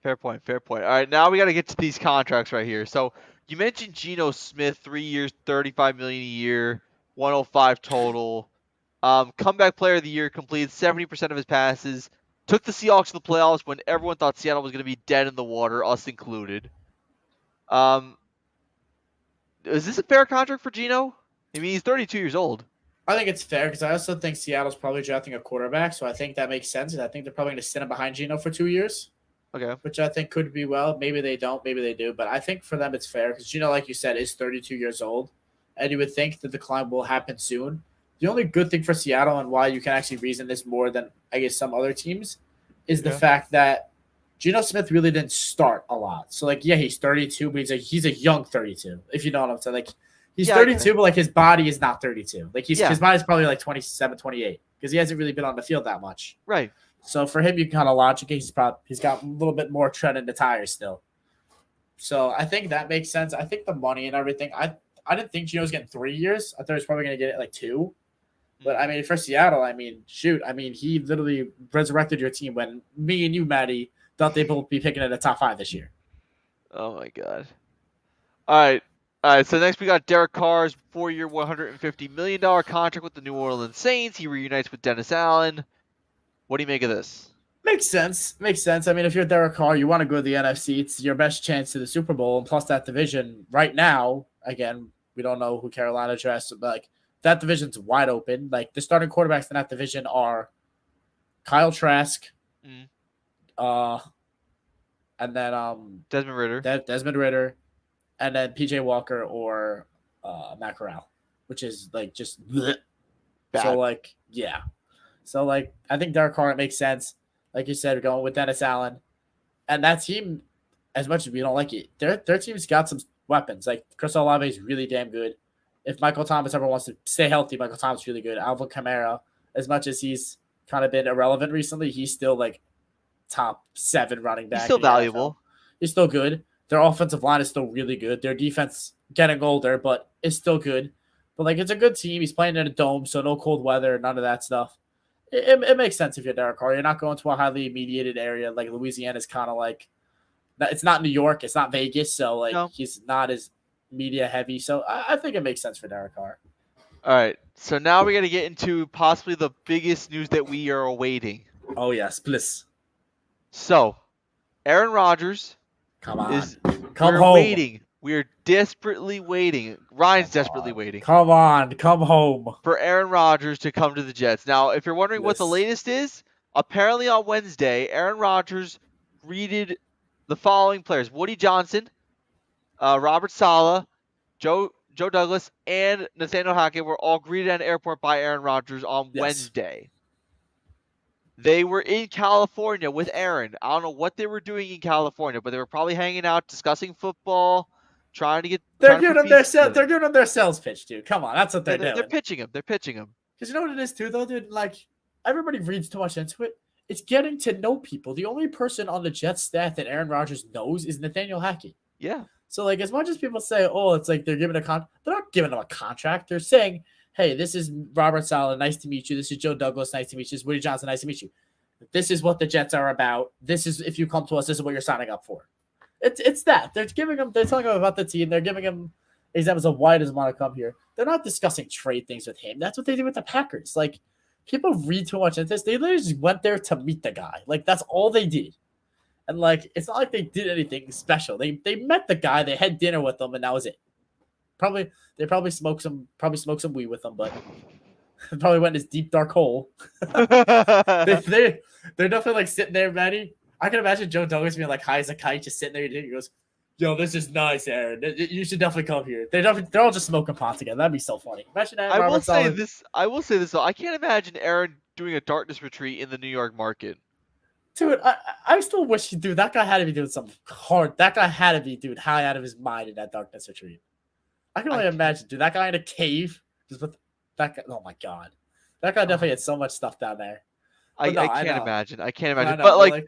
Fair point. Fair point. All right, now we got to get to these contracts right here. So you mentioned Geno Smith, 3 years, 35 million a year, 105 total. Comeback player of the year, completed 70% of his passes. Took the Seahawks to the playoffs when everyone thought Seattle was going to be dead in the water, us included. Is this a fair contract for Geno? I mean, he's 32 years old. I think it's fair because I also think Seattle's probably drafting a quarterback, so I think that makes sense. And I think they're probably going to sit him behind Geno for 2 years. Okay. Which I think could be well. Maybe they don't. Maybe they do. But I think for them it's fair because Geno, like you said, is 32 years old, and you would think the decline will happen soon. The only good thing for Seattle and why you can actually reason this more than I guess some other teams is the fact that Geno Smith really didn't start a lot. So like, yeah, he's 32, but he's a young 32. If you know what I'm saying, like he's 32, but like his body is not 32. Like his body's probably like 27, 28 because he hasn't really been on the field that much. Right. So for him, you can kind of logic he's got a little bit more tread in the tires still. So I think that makes sense. I think the money and everything. I didn't think Geno was getting 3 years. I thought he was probably going to get it like 2. But I mean, for Seattle, I mean, shoot, I mean, he literally resurrected your team when me and you, Maddie, thought they'd both be picking in the top 5 this year. Oh my god. All right. So next we got Derek Carr's 4-year, $150 million contract with the New Orleans Saints. He reunites with Dennis Allen. What do you make of this? Makes sense. I mean, if you're Derek Carr, you want to go to the NFC. It's your best chance to the Super Bowl. And plus that division right now, again, we don't know who Carolina drafts, but like that division's wide open. Like the starting quarterbacks in that division are Kyle Trask, and then Desmond Ritter, and then PJ Walker or Matt Corral, which is like just bleh. So like yeah. So like I think Derek Carr, it makes sense. Like you said, going with Dennis Allen. And that team, as much as we don't like it, their team's got some weapons. Like Chris Olave is really damn good. If Michael Thomas ever wants to stay healthy, Michael Thomas is really good. Alvin Kamara, as much as he's kind of been irrelevant recently, he's still like top 7 running back. He's still valuable. NFL. He's still good. Their offensive line is still really good. Their defense getting older, but it's still good. But like it's a good team. He's playing in a dome, so no cold weather, none of that stuff. It makes sense if you're Derek Carr. You're not going to a highly mediated area like Louisiana is kind of like. It's not New York. It's not Vegas. So like he's not as media heavy. So I think it makes sense for Derek Carr. All right. So now we got to get into possibly the biggest news that we are awaiting. Oh yes, please. So, Aaron Rodgers. Come on. Come home. Waiting. We're desperately waiting. Ryan's desperately waiting. Come on. Come home. For Aaron Rodgers to come to the Jets. Now, if you're wondering what the latest is, apparently on Wednesday, Aaron Rodgers greeted the following players: Woody Johnson, Robert Saleh, Joe Douglas, and Nathaniel Hackett were all greeted at an airport by Aaron Rodgers on Wednesday. They were in California with Aaron. I don't know what they were doing in California, but they were probably hanging out, discussing football, trying to get. They're giving them their sales pitch, dude. Come on, that's what they're doing. They're pitching him. Because you know what it is too, though, dude. Like everybody reads too much into it. It's getting to know people. The only person on the Jets staff that Aaron Rodgers knows is Nathaniel Hackett. Yeah. So like, as much as people say, "Oh, it's like they're giving they're not giving him a contract. They're saying, hey, this is Robert Saleh. Nice to meet you. This is Joe Douglas. Nice to meet you. This is Woody Johnson. Nice to meet you. This is what the Jets are about. This is, if you come to us, this is what you're signing up for." It's that. They're telling him about the team. They're giving him examples of why he doesn't want to come here. They're not discussing trade things with him. That's what they did with the Packers. Like, people read too much into this. They literally just went there to meet the guy. Like, that's all they did. And like, it's not like they did anything special. They met the guy, they had dinner with him, and that was it. They probably smoked some weed with him, but probably went in his deep dark hole. They're definitely like sitting there, Maddie. I can imagine Joe Douglas being like high as a kite, just sitting there. He goes, "Yo, this is nice, Aaron. You should definitely come here." They're all just smoking pot together. That'd be so funny. Imagine that. I will Robert say Solid. this. I will say this though. I can't imagine Aaron doing a darkness retreat in the New York market. Dude, I still wish, dude, that guy had to be doing something hard. That guy had to be, dude, high out of his mind in that darkness retreat. I can only imagine, dude, that guy in a cave, just with that guy. Oh my god, that guy definitely had so much stuff down there. I No, can't imagine. I can't I imagine. know, But like, like,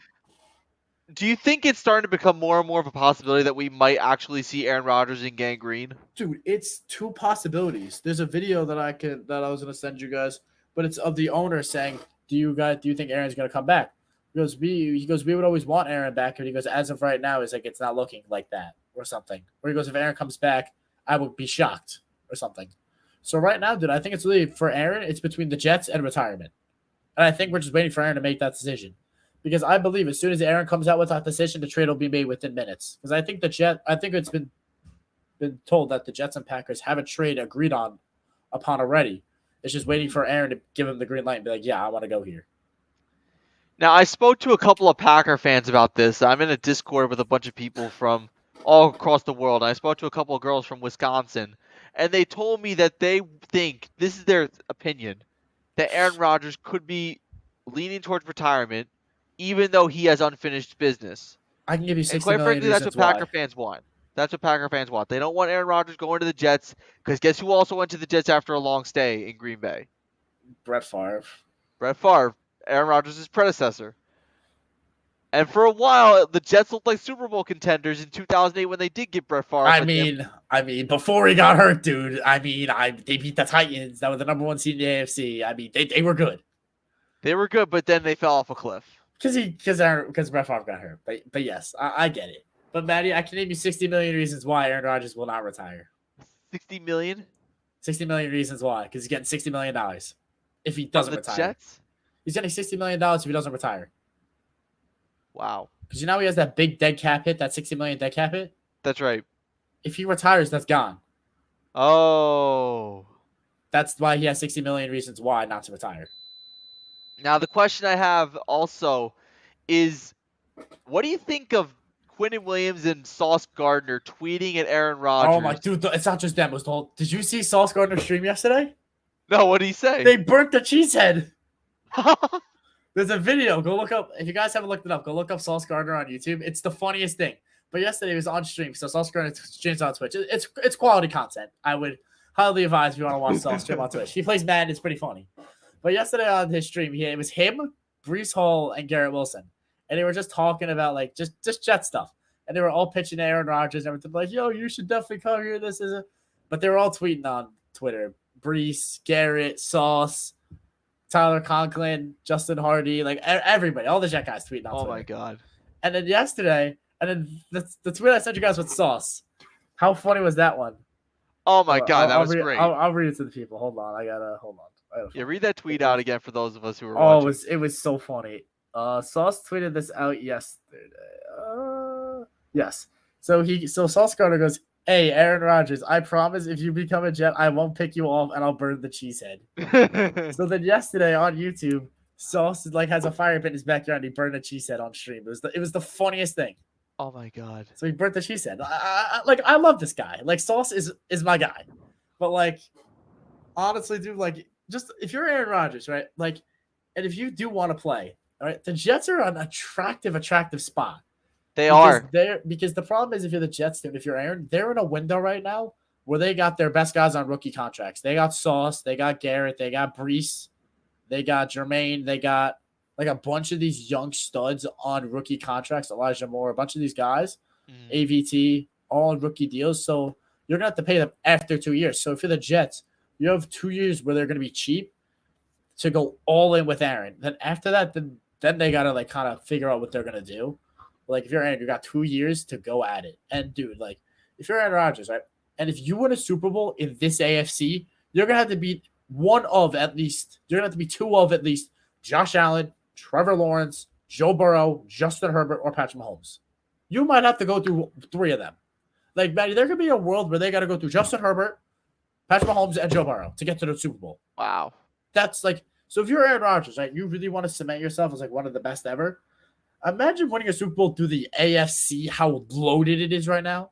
do you think it's starting to become more and more of a possibility that we might actually see Aaron Rodgers in gangrene? dude, it's two possibilities. There's a video that I was gonna send you guys, but it's of the owner saying, do you think Aaron's gonna come back? He goes, we would always want Aaron back, and he goes, as of right now, it's like it's not looking like that or something. Or he goes, if Aaron comes back, I would be shocked or something. So right now, dude, I think it's really for Aaron, it's between the Jets and retirement. And I think we're just waiting for Aaron to make that decision. Because I believe as soon as Aaron comes out with that decision, the trade will be made within minutes. Because I think it's been told that the Jets and Packers have a trade agreed upon already. It's just waiting for Aaron to give him the green light and be like, yeah, I want to go here. Now, I spoke to a couple of Packer fans about this. I'm in a Discord with a bunch of people from all across the world. I spoke to a couple of girls from Wisconsin, and they told me that they think, this is their opinion, that Aaron Rodgers could be leaning towards retirement, even though he has unfinished business. I can give you And 60 quite million frankly, that's what reasons why. Packer fans want. That's what Packer fans want. They don't want Aaron Rodgers going to the Jets, because guess who also went to the Jets after a long stay in Green Bay? Brett Favre. Brett Favre, Aaron Rodgers' predecessor. And for a while, the Jets looked like Super Bowl contenders in 2008 when they did get Brett Favre. I mean, before he got hurt, dude. They beat the Titans. That was the number one seed in the AFC. I mean, they were good. They were good, but then they fell off a cliff. Because Brett Favre got hurt. But yes, I get it. But Maddie, I can name you 60 million reasons why Aaron Rodgers will not retire. 60 million? 60 million reasons why. Because he's getting $60 million if he doesn't the retire. Jets? He's getting $60 million if he doesn't retire. Wow. Because he has that big dead cap hit, that $60 million dead cap hit. That's right. If he retires, that's gone. Oh. That's why he has 60 million reasons why not to retire. Now, the question I have also is, what do you think of Quinnen Williams and Sauce Gardner tweeting at Aaron Rodgers? Oh my dude, it's not just them. It was the whole. Did you see Sauce Gardner's stream yesterday? No, what did he say? They burnt the cheesehead. There's a video. Go look up. If you guys haven't looked it up, go look up Sauce Gardner on YouTube. It's the funniest thing. But yesterday it was on stream, so Sauce Gardner streams on Twitch. It's quality content. I would highly advise if you want to watch Sauce stream on Twitch. He plays Madden. It's pretty funny. But yesterday on his stream, it was him, Breece Hall, and Garrett Wilson, and they were just talking about like just Jet stuff. And they were all pitching to Aaron Rodgers and everything, like, yo, you should definitely come here. This is But they were all tweeting on Twitter. Breece, Garrett, Sauce, Tyler Conklin, Justin Hardy, like everybody, all the Jet guys tweeting on Twitter. Oh my god. And then yesterday, the tweet I sent you guys with Sauce. How funny was that one? Oh my god, that was great. I'll read it to the people. Hold on. Hold on. Yeah, read that tweet out again for those of us who are watching. watching. It was so funny. Sauce tweeted this out yesterday. Yes. So Sauce Gardner goes, "Hey, Aaron Rodgers, I promise if you become a Jet, I won't pick you off and I'll burn the cheesehead." So then yesterday on YouTube, Sauce has a fire pit in his backyard and he burned a cheesehead on stream. It was the funniest thing. Oh my god. So he burnt the cheesehead. I love this guy. Like, Sauce is my guy. But like, honestly, dude, like, just if you're Aaron Rodgers, right? Like, and if you do want to play, all right, the Jets are an attractive spot. They are. Because the problem is, if you're the Jets, dude, if you're Aaron, they're in a window right now where they got their best guys on rookie contracts. They got Sauce, they got Garrett, they got Breece, they got Jermaine, they got like a bunch of these young studs on rookie contracts, Elijah Moore, a bunch of these guys, AVT, all on rookie deals. So you're going to have to pay them after 2 years. So if you're the Jets, you have 2 years where they're going to be cheap to go all in with Aaron. Then after that, then they got to like kind of figure out what they're going to do. Like, if you're Aaron, you got 2 years to go at it. And dude, like, if you're Aaron Rodgers, right? And if you win a Super Bowl in this AFC, you're going to have to beat you're going to have to be two of at least Josh Allen, Trevor Lawrence, Joe Burrow, Justin Herbert, or Patrick Mahomes. You might have to go through 3 of them. Like, Matty, there could be a world where they got to go through Justin Herbert, Patrick Mahomes, and Joe Burrow to get to the Super Bowl. Wow. That's like, so if you're Aaron Rodgers, right, you really want to cement yourself as like one of the best ever. Imagine winning a Super Bowl through the AFC, how loaded it is right now.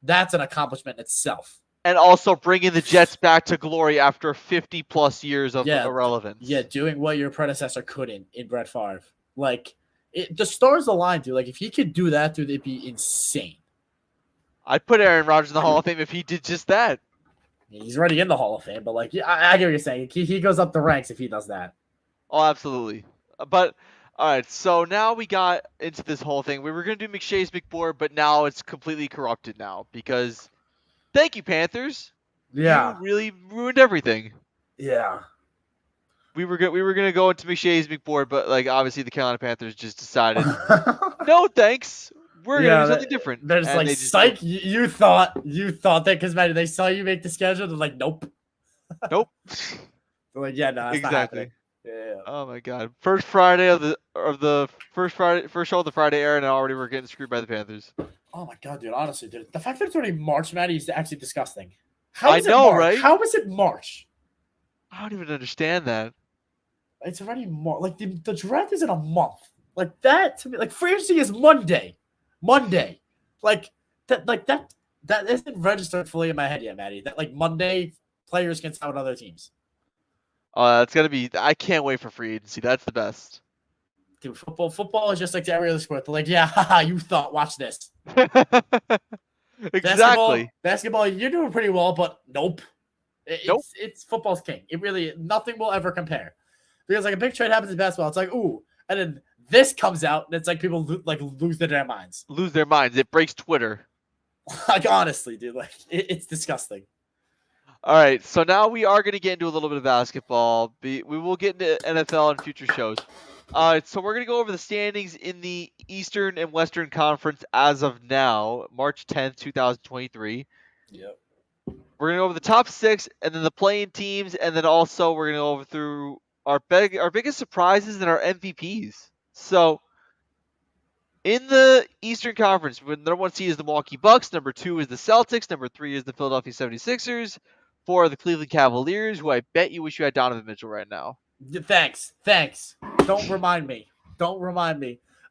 That's an accomplishment itself. And also bringing the Jets back to glory after 50-plus years of irrelevance. Yeah, doing what your predecessor couldn't in Brett Favre. Like, the stars aligned, dude. Like, if he could do that, dude, it'd be insane. I'd put Aaron Rodgers in the Hall of Fame if he did just that. He's already in the Hall of Fame, but, like, yeah, I get what you're saying. He goes up the ranks if he does that. Oh, absolutely. But, all right, so now we got into this whole thing. We were going to do McShay's McBoard, but now it's completely corrupted now because thank you, Panthers. Yeah. You really ruined everything. Yeah. We were gonna go into McShay's McBoard, but like obviously the Carolina Panthers just decided, no thanks, we're gonna do something different. They're just like, psych, you thought that because man, they saw you make the schedule. They're like, nope. Nope. They're like, yeah, no, exactly. Yeah. Oh my God! First Friday of the first show of the Friday era, and already we're getting screwed by the Panthers. Oh my God, dude! Honestly, dude, the fact that it's already March, Matty, is actually disgusting. I know, right? How is it March? I don't even understand that. It's already March. Like the draft is in a month. Like that to me, like free agency is Monday. Like that isn't registered fully in my head yet, Matty. That like Monday players can sign with other teams. That's gonna be. I can't wait for free agency. That's the best. Dude, football is just like every other sport. They're like, yeah, haha, you thought. Watch this. Exactly. Basketball, you're doing pretty well, but nope. Nope. It's football's king. It really nothing will ever compare. Because like a big trade happens in basketball, it's like ooh, and then this comes out, and it's like people lose their damn minds. Lose their minds. It breaks Twitter. Like honestly, dude, like it's disgusting. All right, so now we are going to get into a little bit of basketball. We will get into NFL in future shows. All right, so we're going to go over the standings in the Eastern and Western Conference as of now, March 10th, 2023. Yep. We're going to go over the top 6 and then the playing teams, and then also we're going to go over through our biggest surprises and our MVPs. So in the Eastern Conference, the number 1 seed is the Milwaukee Bucks, number 2 is the Celtics, number 3 is the Philadelphia 76ers, 4 are the Cleveland Cavaliers, who I bet you wish you had Donovan Mitchell right now. Thanks. Don't remind me.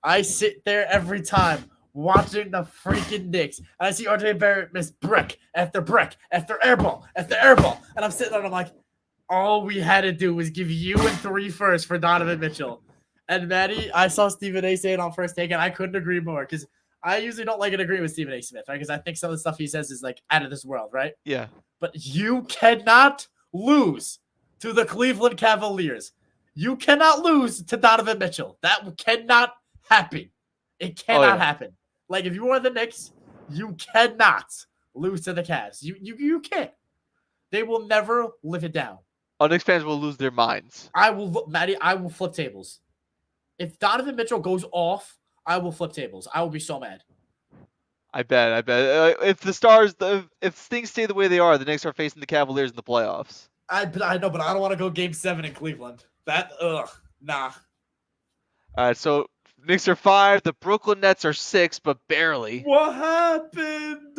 I sit there every time watching the freaking Knicks, and I see RJ Barrett miss brick after airball, and I'm sitting there and I'm like, all we had to do was give you and 3 firsts for Donovan Mitchell. And Maddie, I saw Stephen A. say it on First Take, and I couldn't agree more because I usually don't like to agree with Stephen A. Smith, right? Because I think some of the stuff he says is like out of this world, right? Yeah. But you cannot lose to the Cleveland Cavaliers. You cannot lose to Donovan Mitchell. That cannot happen. It cannot happen. Like if you are the Knicks, you cannot lose to the Cavs. You can't. They will never live it down. Our Knicks fans will lose their minds. Maddie, I will flip tables. If Donovan Mitchell goes off, I will flip tables. I will be so mad. I bet. If things stay the way they are, the Knicks are facing the Cavaliers in the playoffs. I know, but I don't want to go Game 7 in Cleveland. Nah. All right, so Knicks are 5. The Brooklyn Nets are 6, but barely. What happened?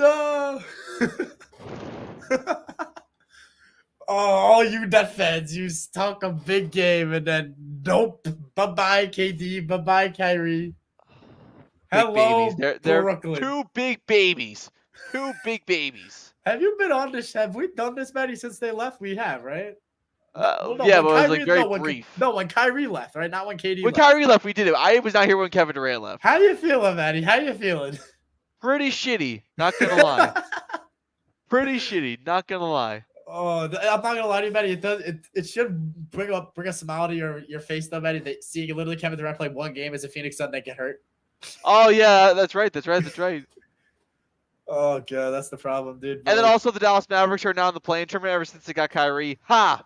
All you Net fans, you talk a big game and then nope. Bye-bye, KD. Bye-bye, Kyrie. Hello, they're Brooklyn. 2 big babies. 2 big babies. Have you been on this? Have we done this, Matty, since they left? We have, right? But it was like very brief. When Kyrie left, right? Not when KD When left. Kyrie left, we did it. I was not here when Kevin Durant left. How you feeling, Matty? How you feeling? Pretty shitty. Not going to lie. Pretty shitty. Not going to lie. Oh, I'm not gonna lie to you, Matty. It should bring a smile to your face, though, Matty. Seeing literally Kevin Durant play 1 game as a Phoenix Sun that get hurt. Oh yeah, that's right. Oh god, that's the problem, dude. And then also the Dallas Mavericks are now in the play-in tournament ever since they got Kyrie. Ha!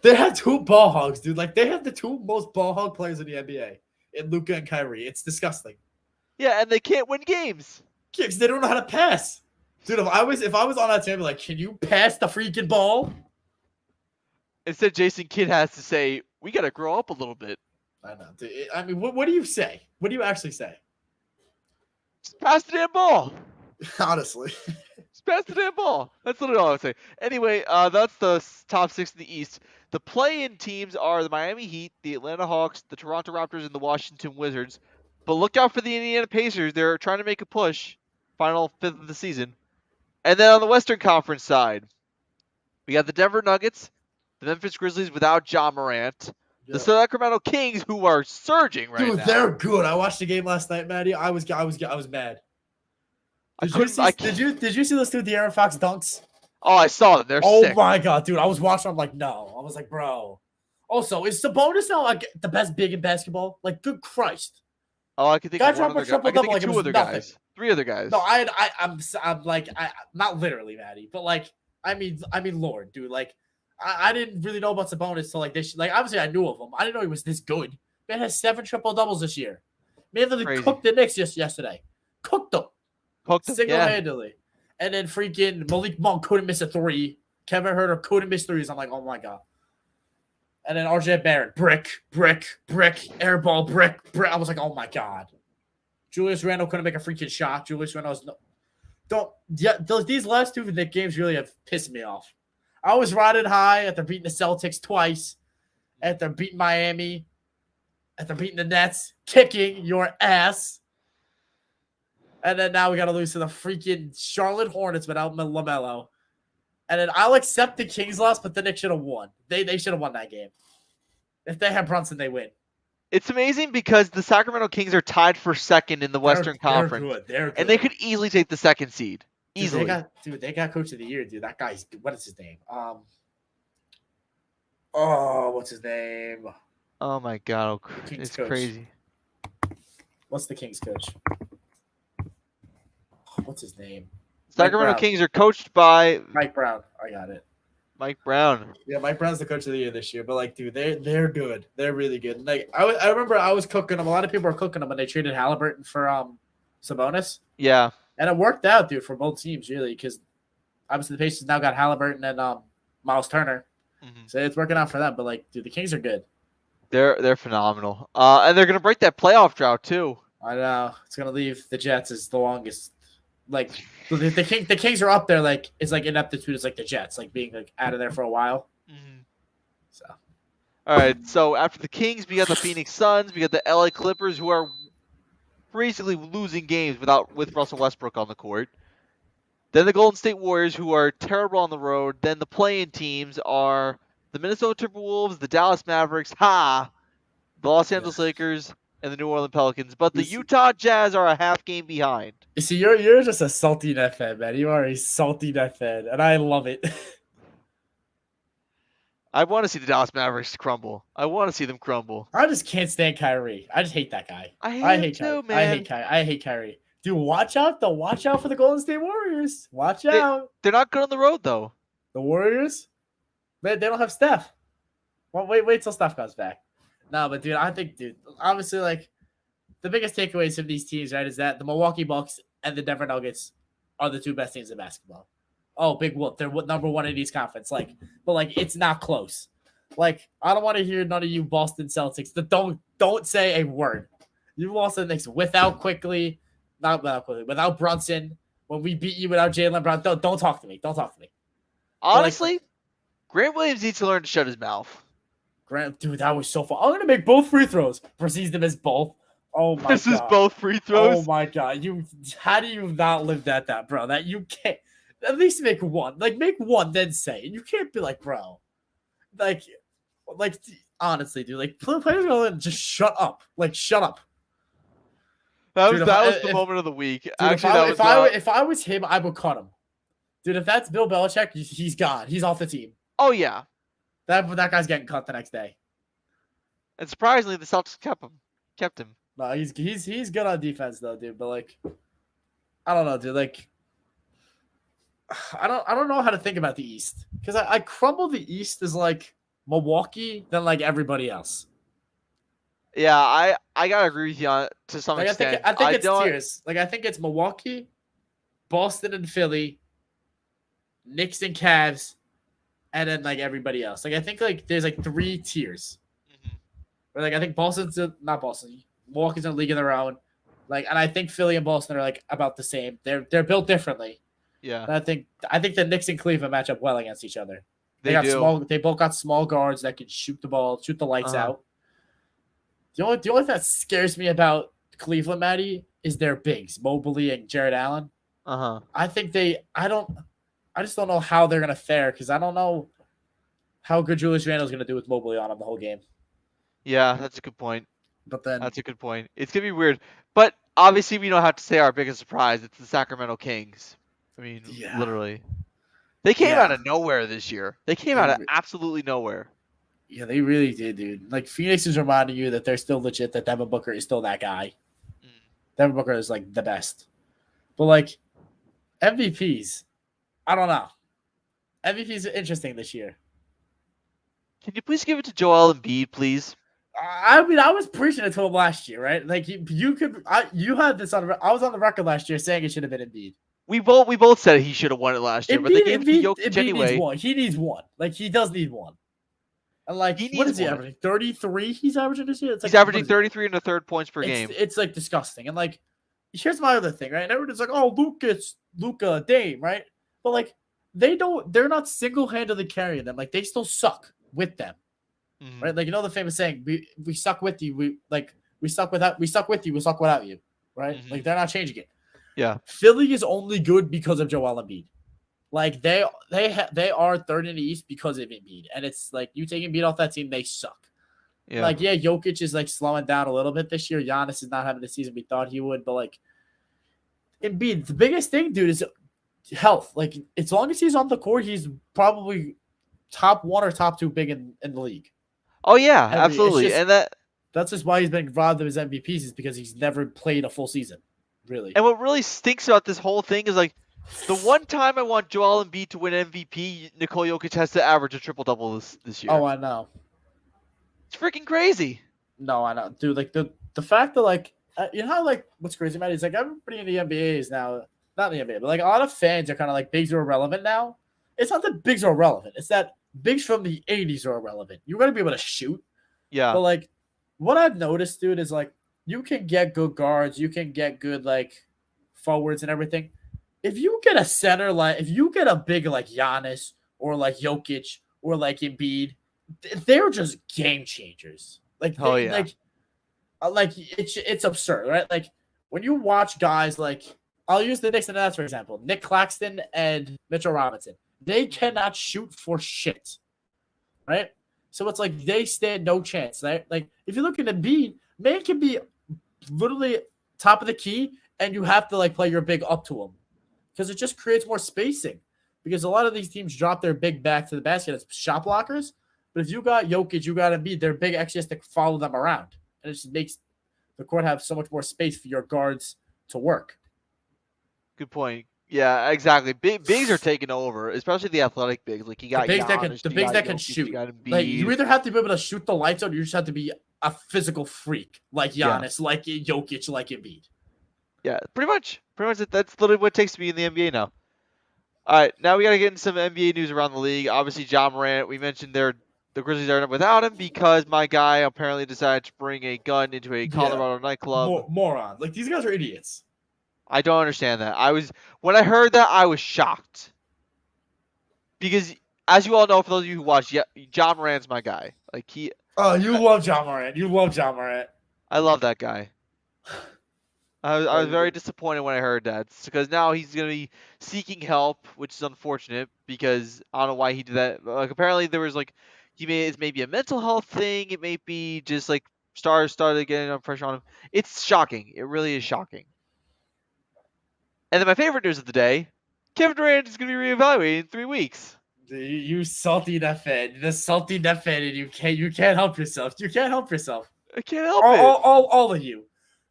They have 2 ball hogs, dude. Like they have the 2 most ball hog players in the NBA, in Luka and Kyrie. It's disgusting. Yeah, and they can't win games. Kids, they don't know how to pass. Dude, if I was on that team, I'd be like, can you pass the freaking ball? Instead, Jason Kidd has to say, we got to grow up a little bit. I know. Dude. I mean, what do you say? What do you actually say? Just pass the damn ball. Honestly. Just pass the damn ball. That's literally all I would say. Anyway, that's the top six in the East. The play-in teams are the Miami Heat, the Atlanta Hawks, the Toronto Raptors, and the Washington Wizards. But look out for the Indiana Pacers. They're trying to make a push. Final fifth of the season. And then on the Western Conference side, we got the Denver Nuggets, the Memphis Grizzlies without Ja Morant, the Yeah. Sacramento Kings, who are surging right Dude, now. they're good. I watched the game last night, Maddie. I was mad. Did you see those two De'Aaron Fox dunks? Oh, I saw them. They're sick. My god, dude! I was watching. I'm like, no. I was like, bro. Also, is Sabonis now like the best big in basketball? Like, good Christ. Oh, I can think Guy of one dropped a other guy. I can triple-double think like of it two was other nothing. guys. Three other guys. No, I'm like, not literally, Maddie, but like, I mean, Lord, dude, like, I didn't really know about Sabonis till like this. Like, obviously, I knew of him. I didn't know he was this good. Man has 7 triple-doubles this year. Man literally Crazy. cooked the Knicks just yesterday. Cooked them. Cooked them, Single-handedly. And then freaking Malik Monk couldn't miss a 3. Kevin Huerter couldn't miss 3s. I'm like, oh my god. And then RJ Barrett, brick, airball, brick. I was like, oh my god. Julius Randle couldn't make a freaking shot. Julius Randle's these last 2 Knicks games really have pissed me off. I was riding high after beating the Celtics twice, after beating Miami, after beating the Nets, kicking your ass. And then now we got to lose to the freaking Charlotte Hornets without LaMelo. And then I'll accept the Kings loss, but the Knicks should have won. They should have won that game. If they had Brunson, they win. It's amazing because the Sacramento Kings are tied for second in the Western Conference. They're good. And they could easily take the second seed. Easily. They got Coach of the Year, dude. That guy's what is his name? What's his name? Oh my god, it's crazy. What's the Kings coach? What's his name? Sacramento Kings are coached by Mike Brown. I got it. Mike Brown. Yeah, Mike Brown's the coach of the year this year. But like, dude, they're good. They're really good. And like, I remember I was cooking them. A lot of people were cooking them when they traded Halliburton for Sabonis. Yeah. And it worked out, dude, for both teams really, because obviously the Pacers now got Halliburton and Miles Turner. Mm-hmm. So it's working out for them. But like, dude, the Kings are good. They're phenomenal. And they're gonna break that playoff drought too. I know. It's gonna leave the Jets as the longest. Like the Kings are up there. Like it's like ineptitude is like the Jets, like being like out of there for a while. Mm-hmm. So, all right. So after the Kings, we got the Phoenix Suns. We got the LA Clippers, who are basically losing games with Russell Westbrook on the court. Then the Golden State Warriors, who are terrible on the road. Then the play-in teams are the Minnesota Timberwolves, the Dallas Mavericks, the Los Angeles Lakers, and the New Orleans Pelicans. But the Utah Jazz are a half game behind. You see, you're just a salty net fan, man. You are a salty net fan, and I love it. I want to see the Dallas Mavericks crumble. I want to see them crumble. I just can't stand Kyrie. I just hate that guy. I hate him too, man. I hate Kyrie. Dude, watch out though. Watch out for the Golden State Warriors. Watch out. They're not good on the road though. The Warriors? They don't have Steph. Well, wait till Steph comes back. No, but dude, I think, obviously, like the biggest takeaways from these teams, right, is that the Milwaukee Bucks and the Denver Nuggets are the 2 best teams in basketball. Oh, big whoop! They're number 1 in East Conference. Like, but like it's not close. Like, I don't want to hear none of you Boston Celtics that don't say a word. You lost the Knicks without Brunson. When we beat you without Jaylen Brown, don't talk to me. Don't talk to me. Honestly, Grant Williams needs to learn to shut his mouth. Grant, dude, that was so fun. I'm gonna make both free throws. Proceeds to miss both. Oh my god. This is both free throws. Oh my god. How do you not live that, bro? That you can't at least make one. Like make one, then say. And you can't be like, bro. Like honestly, dude. Like players go just shut up. Like shut up. That was the moment of the week. Dude, Actually, if I was him, I would cut him. Dude, if that's Bill Belichick, he's gone. He's off the team. Oh yeah. That guy's getting cut the next day. And surprisingly, the Celtics kept him. No, he's good on defense though, dude. But like, I don't know, dude. Like, I don't know how to think about the East because I crumble the East as like Milwaukee than like everybody else. Yeah, I gotta agree with you to some extent. I think it's tiers. Like I think it's Milwaukee, Boston and Philly, Knicks and Cavs, and then like everybody else. Like I think like there's like 3 tiers. Like I think not Boston. Milwaukee's in a league of their own. Like, and I think Philly and Boston are like about the same. They're built differently. Yeah, And I think the Knicks and Cleveland match up well against each other. they do. They both got small guards that can shoot the ball, shoot the lights Uh-huh. out. The only thing that scares me about Cleveland, Maddie, is their bigs, Mobley and Jared Allen. Uh-huh. I just don't know how they're gonna fare because I don't know how good Julius Randle's gonna do with Mobley on him the whole game. Yeah, that's a good point. But then, That's a good point. It's gonna be weird, but obviously we don't have to say our biggest surprise. It's the Sacramento Kings. I mean, yeah, literally, they came out yeah, of nowhere this year. They came they, out of absolutely nowhere. yeah, they really did, dude. Like Phoenix is reminding you that they're still legit. That Devin Booker is still that guy. Mm. Devin Booker is like the best. But like MVPs, I don't know. MVPs are interesting this year. Can you please give it to Joel Embiid, please? I mean, I was preaching it to him last year, right? Like you had this on. I was on the record last year saying it should have been Embiid. We both said he should have won it last year, but they gave it to Jokic Embiid anyway. needs one. He needs one. Like he does need one. And like, He what needs is he one. averaging? 33. He's averaging this year. It's like, He's averaging 33 and a third points per game. It's like disgusting. And like, here's my other thing, right? And everyone's like, oh, Luka, Dame, right? But like, they're not single-handedly carrying them. Like, they still suck with them, Mhm. right? Like, you know the famous saying, we suck with you. We suck with you. We suck without you, right? Mhm. Like, they're not changing it. Yeah. Philly is only good because of Joel Embiid. Like they are third in the East because of Embiid, and it's like you take Embiid off that team, they suck. Yeah. Like Jokic is like slowing down a little bit this year. Giannis is not having the season we thought he would, but like Embiid, the biggest thing, dude, is health. Like as long as he's on the court, he's probably top one or top two big in the league. Oh yeah, absolutely. Just, and that's just why he's been robbed of his MVPs is because he's never played a full season. Really. And what really stinks about this whole thing is like the one time I want Joel Embiid to win MVP, Nikola Jokic has to average a triple double this year. Oh, I know. It's freaking crazy. No, I know, dude. Like the fact that like you know how like what's crazy about it is like everybody in the NBA is now not in the NBA, but like a lot of fans are kind of like bigs are irrelevant now. It's not that bigs are irrelevant. It's that bigs from the '80s are irrelevant. You got to be able to shoot. Yeah. But like what I've noticed, dude, is like you can get good guards, you can get good like forwards and everything. If you get a center like if you get a big like Giannis or like Jokic or like Embiid, they're just game changers. Like like it's absurd, right? Like when you watch guys like I'll use the Knicks and Nets for example, Nick Claxton and Mitchell Robinson. They cannot shoot for shit, right? So it's like they stand no chance. Right? Like if you look at Embiid, man can be literally top of the key, and you have to like play your big up to him because it just creates more spacing. Because a lot of these teams drop their big back to the basket as shot blockers. But if you got Jokic, you got Embiid, their big actually has to follow them around. And it just makes the court have so much more space for your guards to work. Good point. Yeah, exactly. Bigs are taking over, especially the athletic bigs. Like you got the bigs Giannis, that can Jokic, shoot. you got Embiid. Like you either have to be able to shoot the lights out, or you just have to be a physical freak like Giannis, like Jokic, like Embiid. Yeah, pretty much. That's literally what it takes to be in the NBA now. All right, now we got to get into some NBA news around the league. Obviously, Ja Morant. We mentioned the Grizzlies are without him because my guy apparently decided to bring a gun into a Colorado nightclub. Moron. Like these guys are idiots. I don't understand that. When I heard that, I was shocked. Because, as you all know, for those of you who watch, Ja Morant's my guy. Like he. Oh, you love Ja Morant. You love Ja Morant. I love that guy. I was very disappointed when I heard that because now he's gonna be seeking help, which is unfortunate because I don't know why he did that. Like apparently there was like it's maybe a mental health thing. It may be just like stars started getting pressure on him. It's shocking. It really is shocking. And then my favorite news of the day: Kevin Durant is gonna be reevaluated in 3 weeks. You salty that fan, the salty that fan, and you can't help yourself. You can't help yourself. I can't help it. All of you.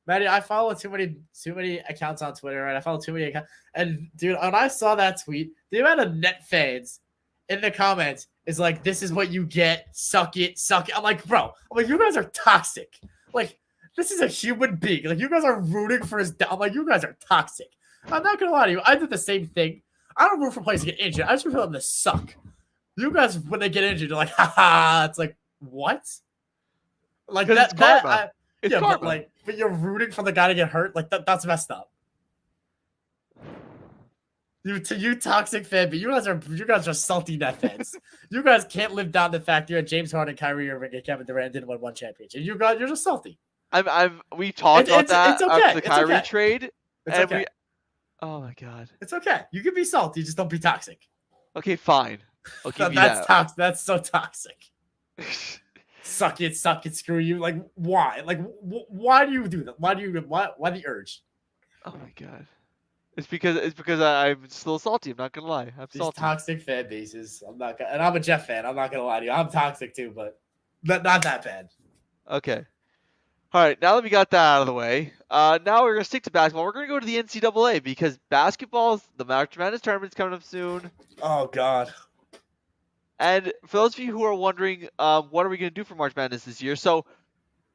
Maddie, I follow too many accounts on Twitter, right? I follow too many accounts. And dude, when I saw that tweet, the amount of net fans in the comments is like, this is what you get. Suck it. I'm like, bro, you guys are toxic. Like, this is a human being. Like, you guys are rooting for his I'm like, you guys are toxic. I'm not gonna lie to you. I did the same thing. I don't root for players to get injured. I just root for them to suck. You guys, when they get injured, you're like, haha. It's like, what? Like Because it's that. That. karma. It's Yeah, but karma. but you're rooting for the guy to get hurt. Like that's messed up. You toxic fan, but you guys are salty net fans. You guys can't live down the fact you had James Harden, Kyrie Irving, and Kevin Durant didn't win one championship. You're just salty. We talked about that It's after okay. the It's Kyrie okay. trade, It's and okay. oh my god. It's okay. You can be salty, just don't be toxic. Okay, fine. I'll give you That's that. toxic. That's so toxic. Suck it, screw you. Like why? Like why do you do that? Why the urge? Oh my god. It's because I'm still salty. I'm not gonna lie. I'm These salty. toxic fan bases. And I'm a Jeff fan. I'm not gonna lie to you. I'm toxic too, but not that bad. Okay. All right. Now that we got that out of the way, now we're gonna stick to basketball. We're gonna go to the NCAA because the March Madness tournament's coming up soon. Oh God. And for those of you who are wondering, what are we gonna do for March Madness this year? So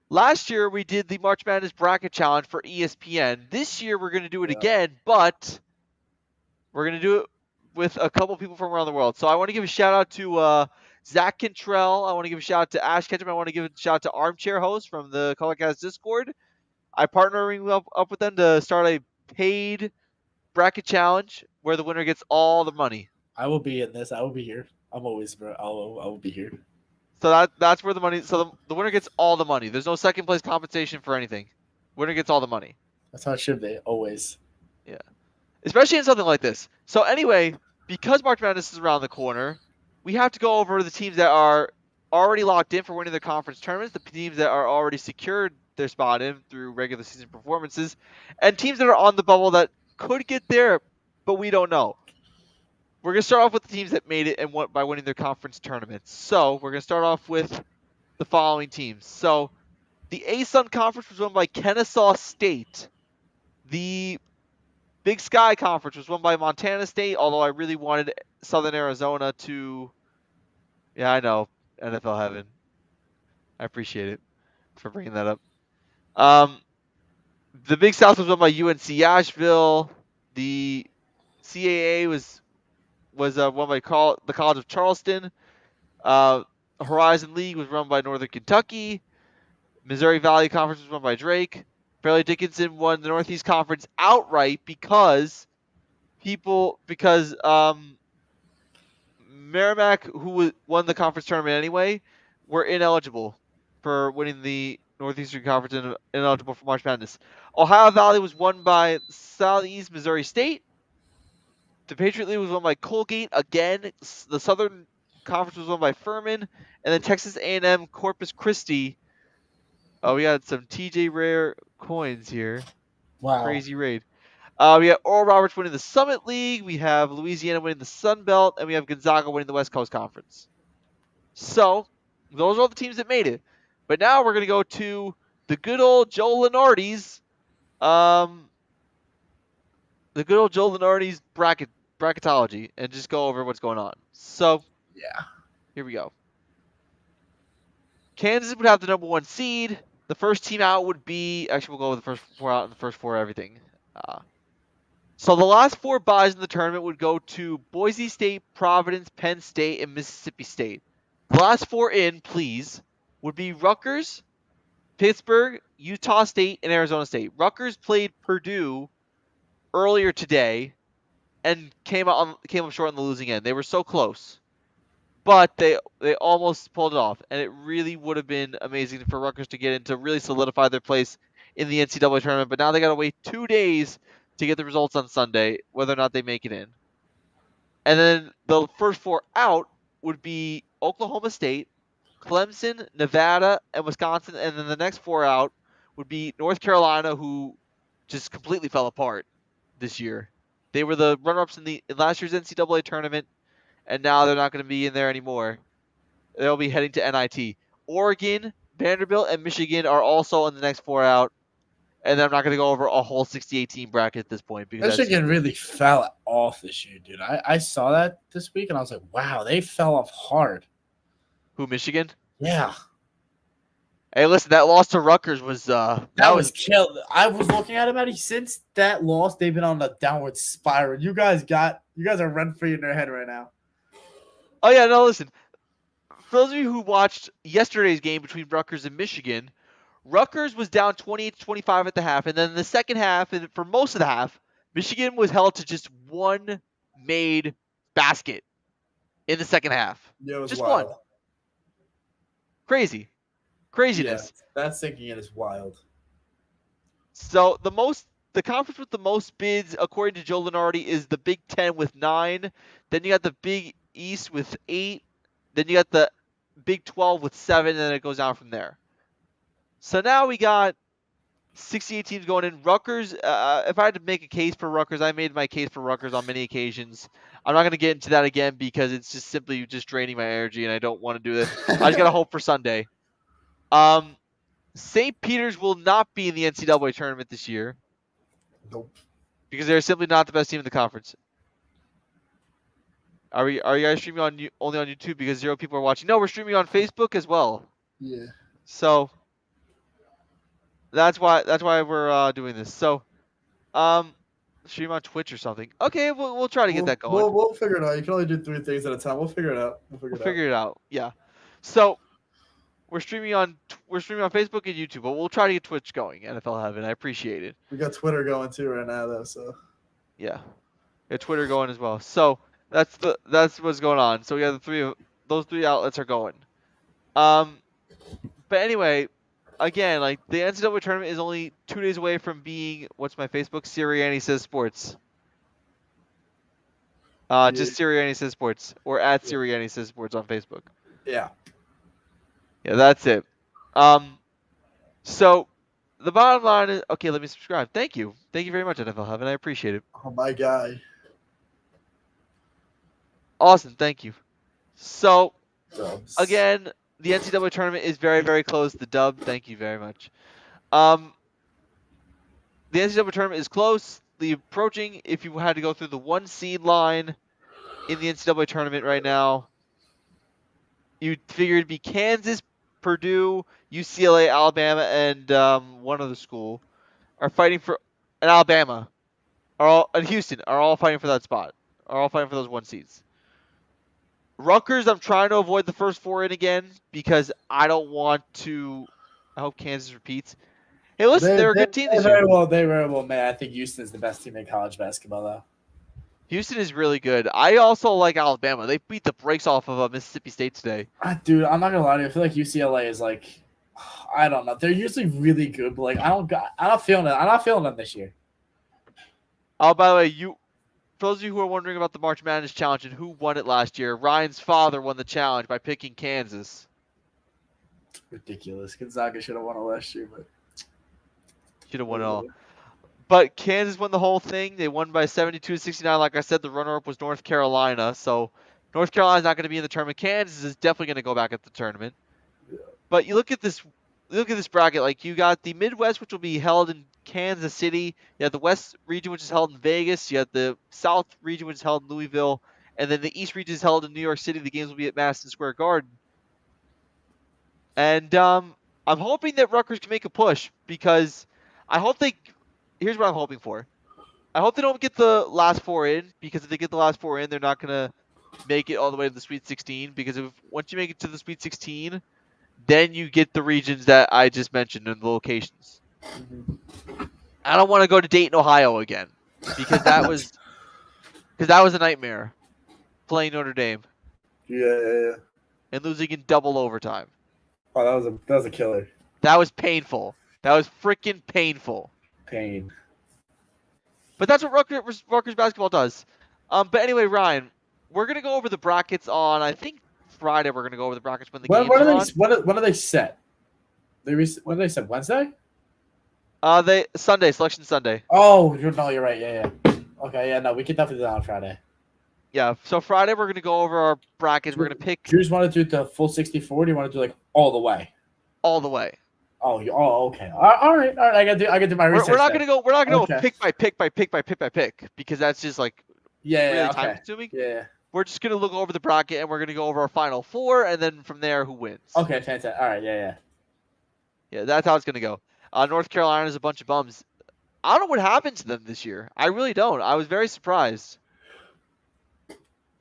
last year we did the March Madness bracket challenge for ESPN. This year we're gonna do it again, but we're gonna do it with a couple people from around the world. So I want to give a shout out to Zach Cantrell. I want to give a shout out to Ash Ketchum. I want to give a shout out to Armchair Host from the Colorcast Discord. I partnering up with them to start a paid bracket challenge where the winner gets all the money. I will be in this. I will be here. I'm always. I will be here. So that's where the money. So the winner gets all the money. There's no second place compensation for anything. Winner gets all the money. That's how it should be. Always. Yeah. Especially in something like this. So anyway, because March Madness is around the corner, we have to go over the teams that are already locked in for winning their conference tournaments, the teams that are already secured their spot in through regular season performances, and teams that are on the bubble that could get there, but we don't know. We're going to start off with the teams that made it and won by winning their conference tournaments. So we're going to start off with the following teams. So the ASUN Conference was won by Kennesaw State. The Big Sky Conference was won by Montana State, although I really wanted Southern Arizona to... Yeah, I know. NFL heaven. I appreciate it for bringing that up. The Big South was won by UNC Asheville. The CAA was won by the College of Charleston. Horizon League was run by Northern Kentucky. Missouri Valley Conference was won by Drake. Fairleigh Dickinson won the Northeast Conference outright because Merrimack, who won the conference tournament anyway, were ineligible for winning the Northeastern Conference and ineligible for March Madness. Ohio Valley was won by Southeast Missouri State. The Patriot League was won by Colgate again. The Southern Conference was won by Furman, and then Texas A&M Corpus Christi. Oh, we got some TJ Rare coins here. Wow. Crazy raid. We have Oral Roberts winning the Summit League. We have Louisiana winning the Sun Belt, and we have Gonzaga winning the West Coast Conference. So those are all the teams that made it. But now we're going to go to the good old Joe Lenardi's, bracketology and just go over what's going on. So Yeah. here we go. Kansas would have the number 1 seed. The first team out would be actually we'll go with the first 4 out and the first 4 everything. So the last 4 buys in the tournament would go to Boise State, Providence, Penn State, and Mississippi State. The last 4 in, please, would be Rutgers, Pittsburgh, Utah State, and Arizona State. Rutgers played Purdue earlier today and came up short on the losing end. They were so close, but they almost pulled it off, and it really would have been amazing for Rutgers to get in to really solidify their place in the NCAA tournament. But now they got to wait 2 days to get the results on Sunday, whether or not they make it in. And then the first 4 out would be Oklahoma State, Clemson, Nevada, and Wisconsin. And then the next 4 out would be North Carolina, who just completely fell apart this year. They were the runner-ups in last year's NCAA tournament, and now they're not going to be in there anymore. They'll be heading to NIT. Oregon, Vanderbilt, and Michigan are also in the next 4 out. And I'm not going to go over a whole 68-team bracket at this point because Michigan really fell off this year, dude. I saw that this week and I was like, wow, they fell off hard. Who, Michigan? Yeah. Hey, listen, that loss to Rutgers was that was killed. I was looking at him, Eddie. Since that loss, they've been on a downward spiral. You guys are rent free in their head right now. Oh yeah, no, listen. For those of you who watched yesterday's game between Rutgers and Michigan, Rutgers was down 28-25 at the half, and then in the second half, and for most of the half, Michigan was held to just one made basket in the second half. Yeah, it was Just wild. one. Crazy. Yeah, Craziness. that sinking in is wild. So the conference with the most bids, according to Joe Lenardi, is the Big Ten with 9. Then you got the Big East with 8. Then you got the Big 12 with 7, and then it goes down from there. So now we got 68 teams going in. Rutgers, if I had to make a case for Rutgers, I made my case for Rutgers on many occasions. I'm not going to get into that again because it's just simply just draining my energy, and I don't want to do it. I just got to hope for Sunday. St. Peter's will not be in the NCAA tournament this year. Nope. Because they're simply not the best team in the conference. Are you guys streaming only on YouTube because 0 people are watching? No, we're streaming on Facebook as well. Yeah. So that's why we're doing this. So stream on Twitch or something. Okay, we'll try to get that going. We'll figure it out. You can only do 3 things at a time. We'll figure it out. We'll figure it out. Yeah. So we're streaming on Facebook and YouTube, but we'll try to get Twitch going. NFL Heaven, I appreciate it. We got Twitter going too right now though, so yeah, Twitter going as well. So that's what's going on. So we have those three outlets are going. But anyway, again, like the NCAA tournament is only 2 days away from being what's my Facebook? Siriani Says Sports. Just Siriani Says Sports or at Siriani Says Sports on Facebook. Yeah. Yeah, that's it. So the bottom line is okay. Let me subscribe. Thank you very much, NFL Heaven. I appreciate it. Oh my guy. Awesome, thank you. So Dubs. again, the NCAA tournament is very, very close. The dub, thank you very much. The NCAA tournament is close. The approaching, if you had to go through the 1 seed line in the NCAA tournament right now, you figure it'd be Kansas, Purdue, UCLA, Alabama, and one other school are fighting for, and Alabama, and Houston are all fighting for that spot. Are all fighting for those 1 seeds. Rutgers, I'm trying to avoid the first 4 in again because I don't want to. I hope Kansas repeats. Hey, listen, they're a good team this year. They very well, man. I think Houston is the best team in college basketball, though. Houston is really good. I also like Alabama. They beat the brakes off of Mississippi State today. Dude, I'm not gonna lie to you. I feel like UCLA is like, I don't know. They're usually really good, but like I'm not feeling it. I'm not feeling them this year. Oh, by the way, for those of you who are wondering about the March Madness Challenge and who won it last year, Ryan's father won the challenge by picking Kansas. Ridiculous. Gonzaga should have won it last year, but should have won it all. But Kansas won the whole thing. They won by 72-69. Like I said, the runner-up was North Carolina. So North Carolina's not going to be in the tournament. Kansas is definitely going to go back at the tournament. Yeah. But you look at this bracket. Like you got the Midwest, which will be held in Kansas City. You have the West region, which is held in Vegas. You have the South region, which is held in Louisville, and then the East region is held in New York City. The games will be at Madison Square Garden. And I'm hoping that Rutgers can make a push because I hope they. Here's what I'm hoping for. I hope they don't get the last 4 in because if they get the last 4 in, they're not gonna make it all the way to the Sweet 16. Because once you make it to the Sweet 16, then you get the regions that I just mentioned and the locations. Mm-hmm. I don't want to go to Dayton, Ohio again because that was a nightmare playing Notre Dame. Yeah. And losing in double overtime. Oh, that was a killer. That was painful. That was freaking painful. Pain. But that's what Rutgers basketball does. But anyway, Ryan, we're gonna go over the brackets on. I think Friday we're gonna go over the brackets when the games are on. When are they set? When are they set? Wednesday? Selection Sunday. Oh, you're right. Yeah. Okay, yeah, no, we can definitely do that on Friday. Yeah, so Friday we're gonna go over our brackets. We're gonna pick. Do you just want to do the full 64? Or do you want to do like all the way? All the way. Oh, okay. All right. I gotta do my research. We're not gonna go pick by pick because that's just like really time consuming. Yeah. We're just gonna look over the bracket and we're gonna go over our final 4 and then from there who wins. Okay, fantastic. All right, yeah. Yeah, that's how it's gonna go. North Carolina's a bunch of bums. I don't know what happened to them this year. I really don't. I was very surprised.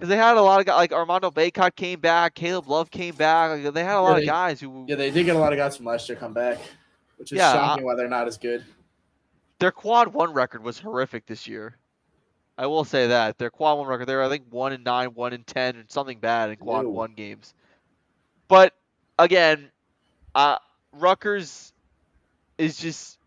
Because they had a lot of guys, like Armando Baycott came back, Caleb Love came back. Like, they had a Yeah, lot of guys who, they did get a lot of guys from last year come back, which is yeah, shocking why they're not as good. their quad one record was horrific this year. I will say that their quad one record, they were I think 1-9, 1-10, and something bad in quad Ew. one games. But again, uh, Rutgers is just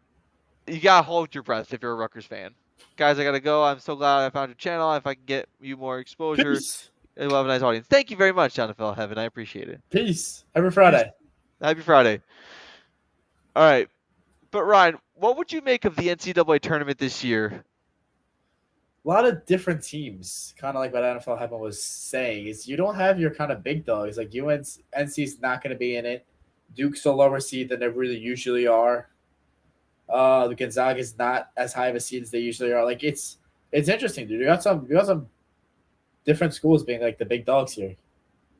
you gotta hold your breath if you're a Rutgers fan. Guys, I gotta go. I'm so glad I found your channel. If I can get you more exposure, Peace. you'll have a nice audience. Thank you very much, Jonathan Heaven. I appreciate it. Peace. Every You, Friday. happy Friday. All right, but Ryan, what would you make of the NCAA tournament this year? A lot of different teams, kind of like what NFL Heaven was saying, is you don't have your kind of big dogs. Like UNC, NC's not going to be in it. Duke's a lower seed than they really usually are. The Gonzaga's not as high of a seed as they usually are. Like it's interesting, dude. You got some different schools being like the big dogs here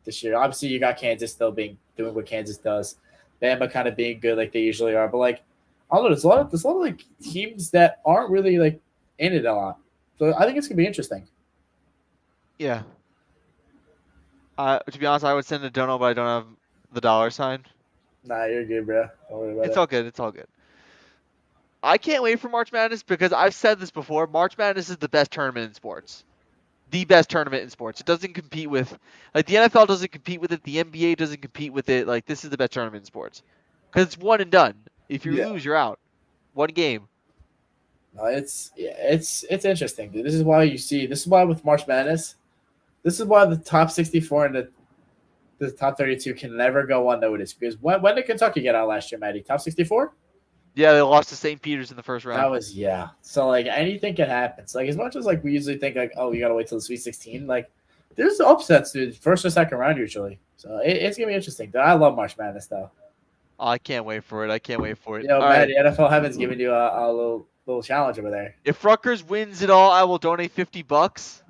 this year. Obviously, you got Kansas still being doing what Kansas does. Bama kind of being good like they usually are. But like I don't know, there's a lot of like teams that aren't really like in it a lot. So I think it's gonna be interesting. Yeah. To be honest, I would send a dono, but I don't have the dollar sign. Nah, you're good, bro. Don't worry about It's it. all good. It's all good. I can't wait for March Madness because I've said this before. March Madness is the best tournament in sports. The best tournament in sports. It doesn't compete with, like, the NFL doesn't compete with it. The NBA doesn't compete with it. Like, this is the best tournament in sports because it's one and done. If you Yeah. lose, you're out. One game. No, it's interesting, dude. This is why with March Madness, this is why the top 64 and the top 32 can never go unnoticed. Because when did Kentucky get out last year, Maddie? Top 64? Yeah, they lost to St. Peter's in the first round. That was yeah. So like anything can happen. So like as much as like we usually think like oh you gotta wait till the Sweet 16, like there's upsets, dude. First or second round usually. So it's gonna be interesting. Dude, I love March Madness though. Oh, I can't wait for it. I can't wait for it. Yo, All man, right. the NFL Heaven's giving you a little challenge over there. If Rutgers wins it all, I will donate $50.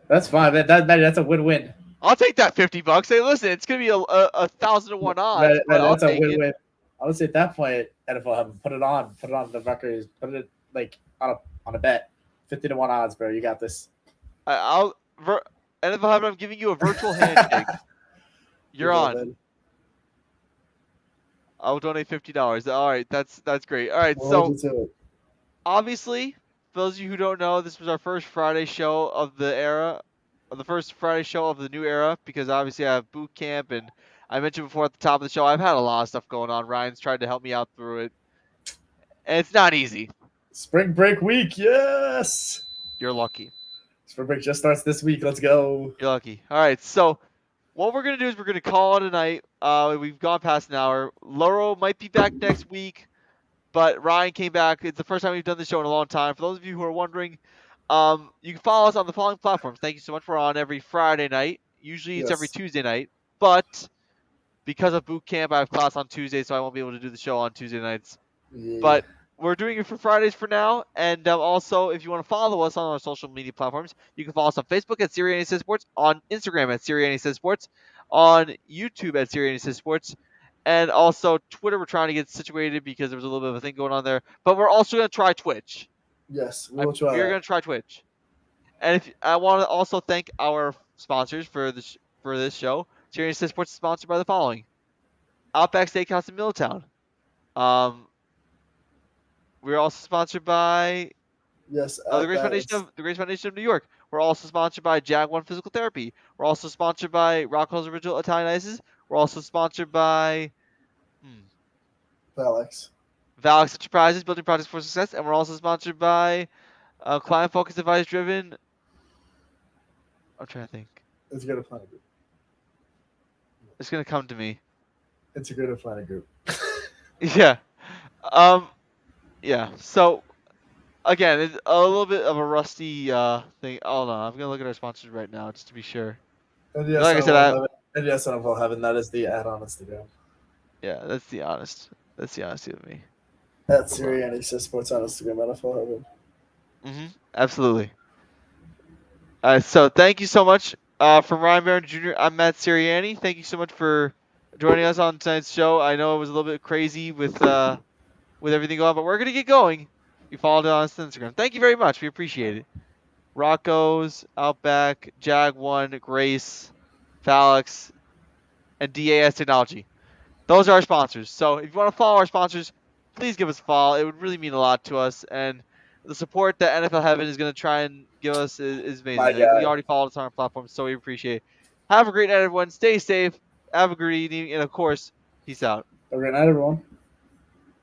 That's fine. That's a win-win. I'll take that $50. Hey, listen, it's gonna be a 1,000-to-1 odds, Man, but I'll that's a take it. win-win. Honestly, at that point, NFL Heaven, put it on the Rutgers, put it like on a bet, 50-1 odds, bro. You got this. I'll NFL Heaven, I'm giving you a virtual handshake. You're Good on. man. I'll donate $50. All right, that's great. All right, We'll so hold you to it. obviously, for those of you who don't know, this was our first Friday show of the era, or the first Friday show of the new era, because obviously I have boot camp, and I mentioned before at the top of the show, I've had a lot of stuff going on. Ryan's tried to help me out through it, and it's not easy. Spring break week, yes. You're lucky. Spring break just starts this week. Let's go. You're lucky. All right, so what we're gonna do is we're gonna call it a night. We've gone past an hour. Lauro might be back next week, but Ryan came back. It's the first time we've done this show in a long time. For those of you who are wondering, you can follow us on the following platforms. Thank you so much. We're on every Friday night. Usually it's every Yes. Tuesday night, but because of boot camp, I have class on Tuesday, so I won't be able to do the show on Tuesday nights. Yeah. But we're doing it for Fridays for now. And also, if you want to follow us on our social media platforms, you can follow us on Facebook at Siriani Says Sports, on Instagram at Siriani Says Sports, on YouTube at Siriani Says Sports, and also Twitter. We're trying to get situated because there was a little bit of a thing going on there. But we're also going to try Twitch. Yes, we will try We're that. going to try Twitch. And if I want to also thank our sponsors for this show. Siriani Says Sports is sponsored by the following: Outback Steakhouse in Middletown. We're also sponsored by Yes, the Grace Foundation of New York. We're also sponsored by Jag One Physical Therapy. We're also sponsored by Rocco's Original Italian Ices. We're also sponsored by Alex. Valix Enterprises, building projects for success, and we're also sponsored by Client Focused Advice Driven. I'm trying to think. It's a good Planet Group. It's gonna come to me. It's a good Planet Group. Yeah. Yeah. So again, it's a little bit of a rusty thing. Oh no, I'm gonna look at our sponsors right now just to be sure. And yes, Like I said, and yes, NFL Heaven. That is the ad on Instagram. yeah, that's the honesty of me. At Siriani Says Sports on Instagram, NFL Heaven. Absolutely. So thank you so much from Ryan Barron Jr. I'm Matt Siriani. Thank you so much for joining us on tonight's show. I know it was a little bit crazy with everything going on, but we're gonna get going. You followed us on Instagram. Thank you very much. We appreciate it. Rocco's, Outback, Jag One, Grace, Phalix, and DAS Technology. Those are our sponsors. So if you want to follow our sponsors, please give us a follow. It would really mean a lot to us. And the support that NFL Heaven is going to try and give us is My amazing. We guy. already followed us on our platform, so we appreciate it. Have a great night, everyone. Stay safe. Have a great evening. And, of course, peace out. Have a great night, everyone.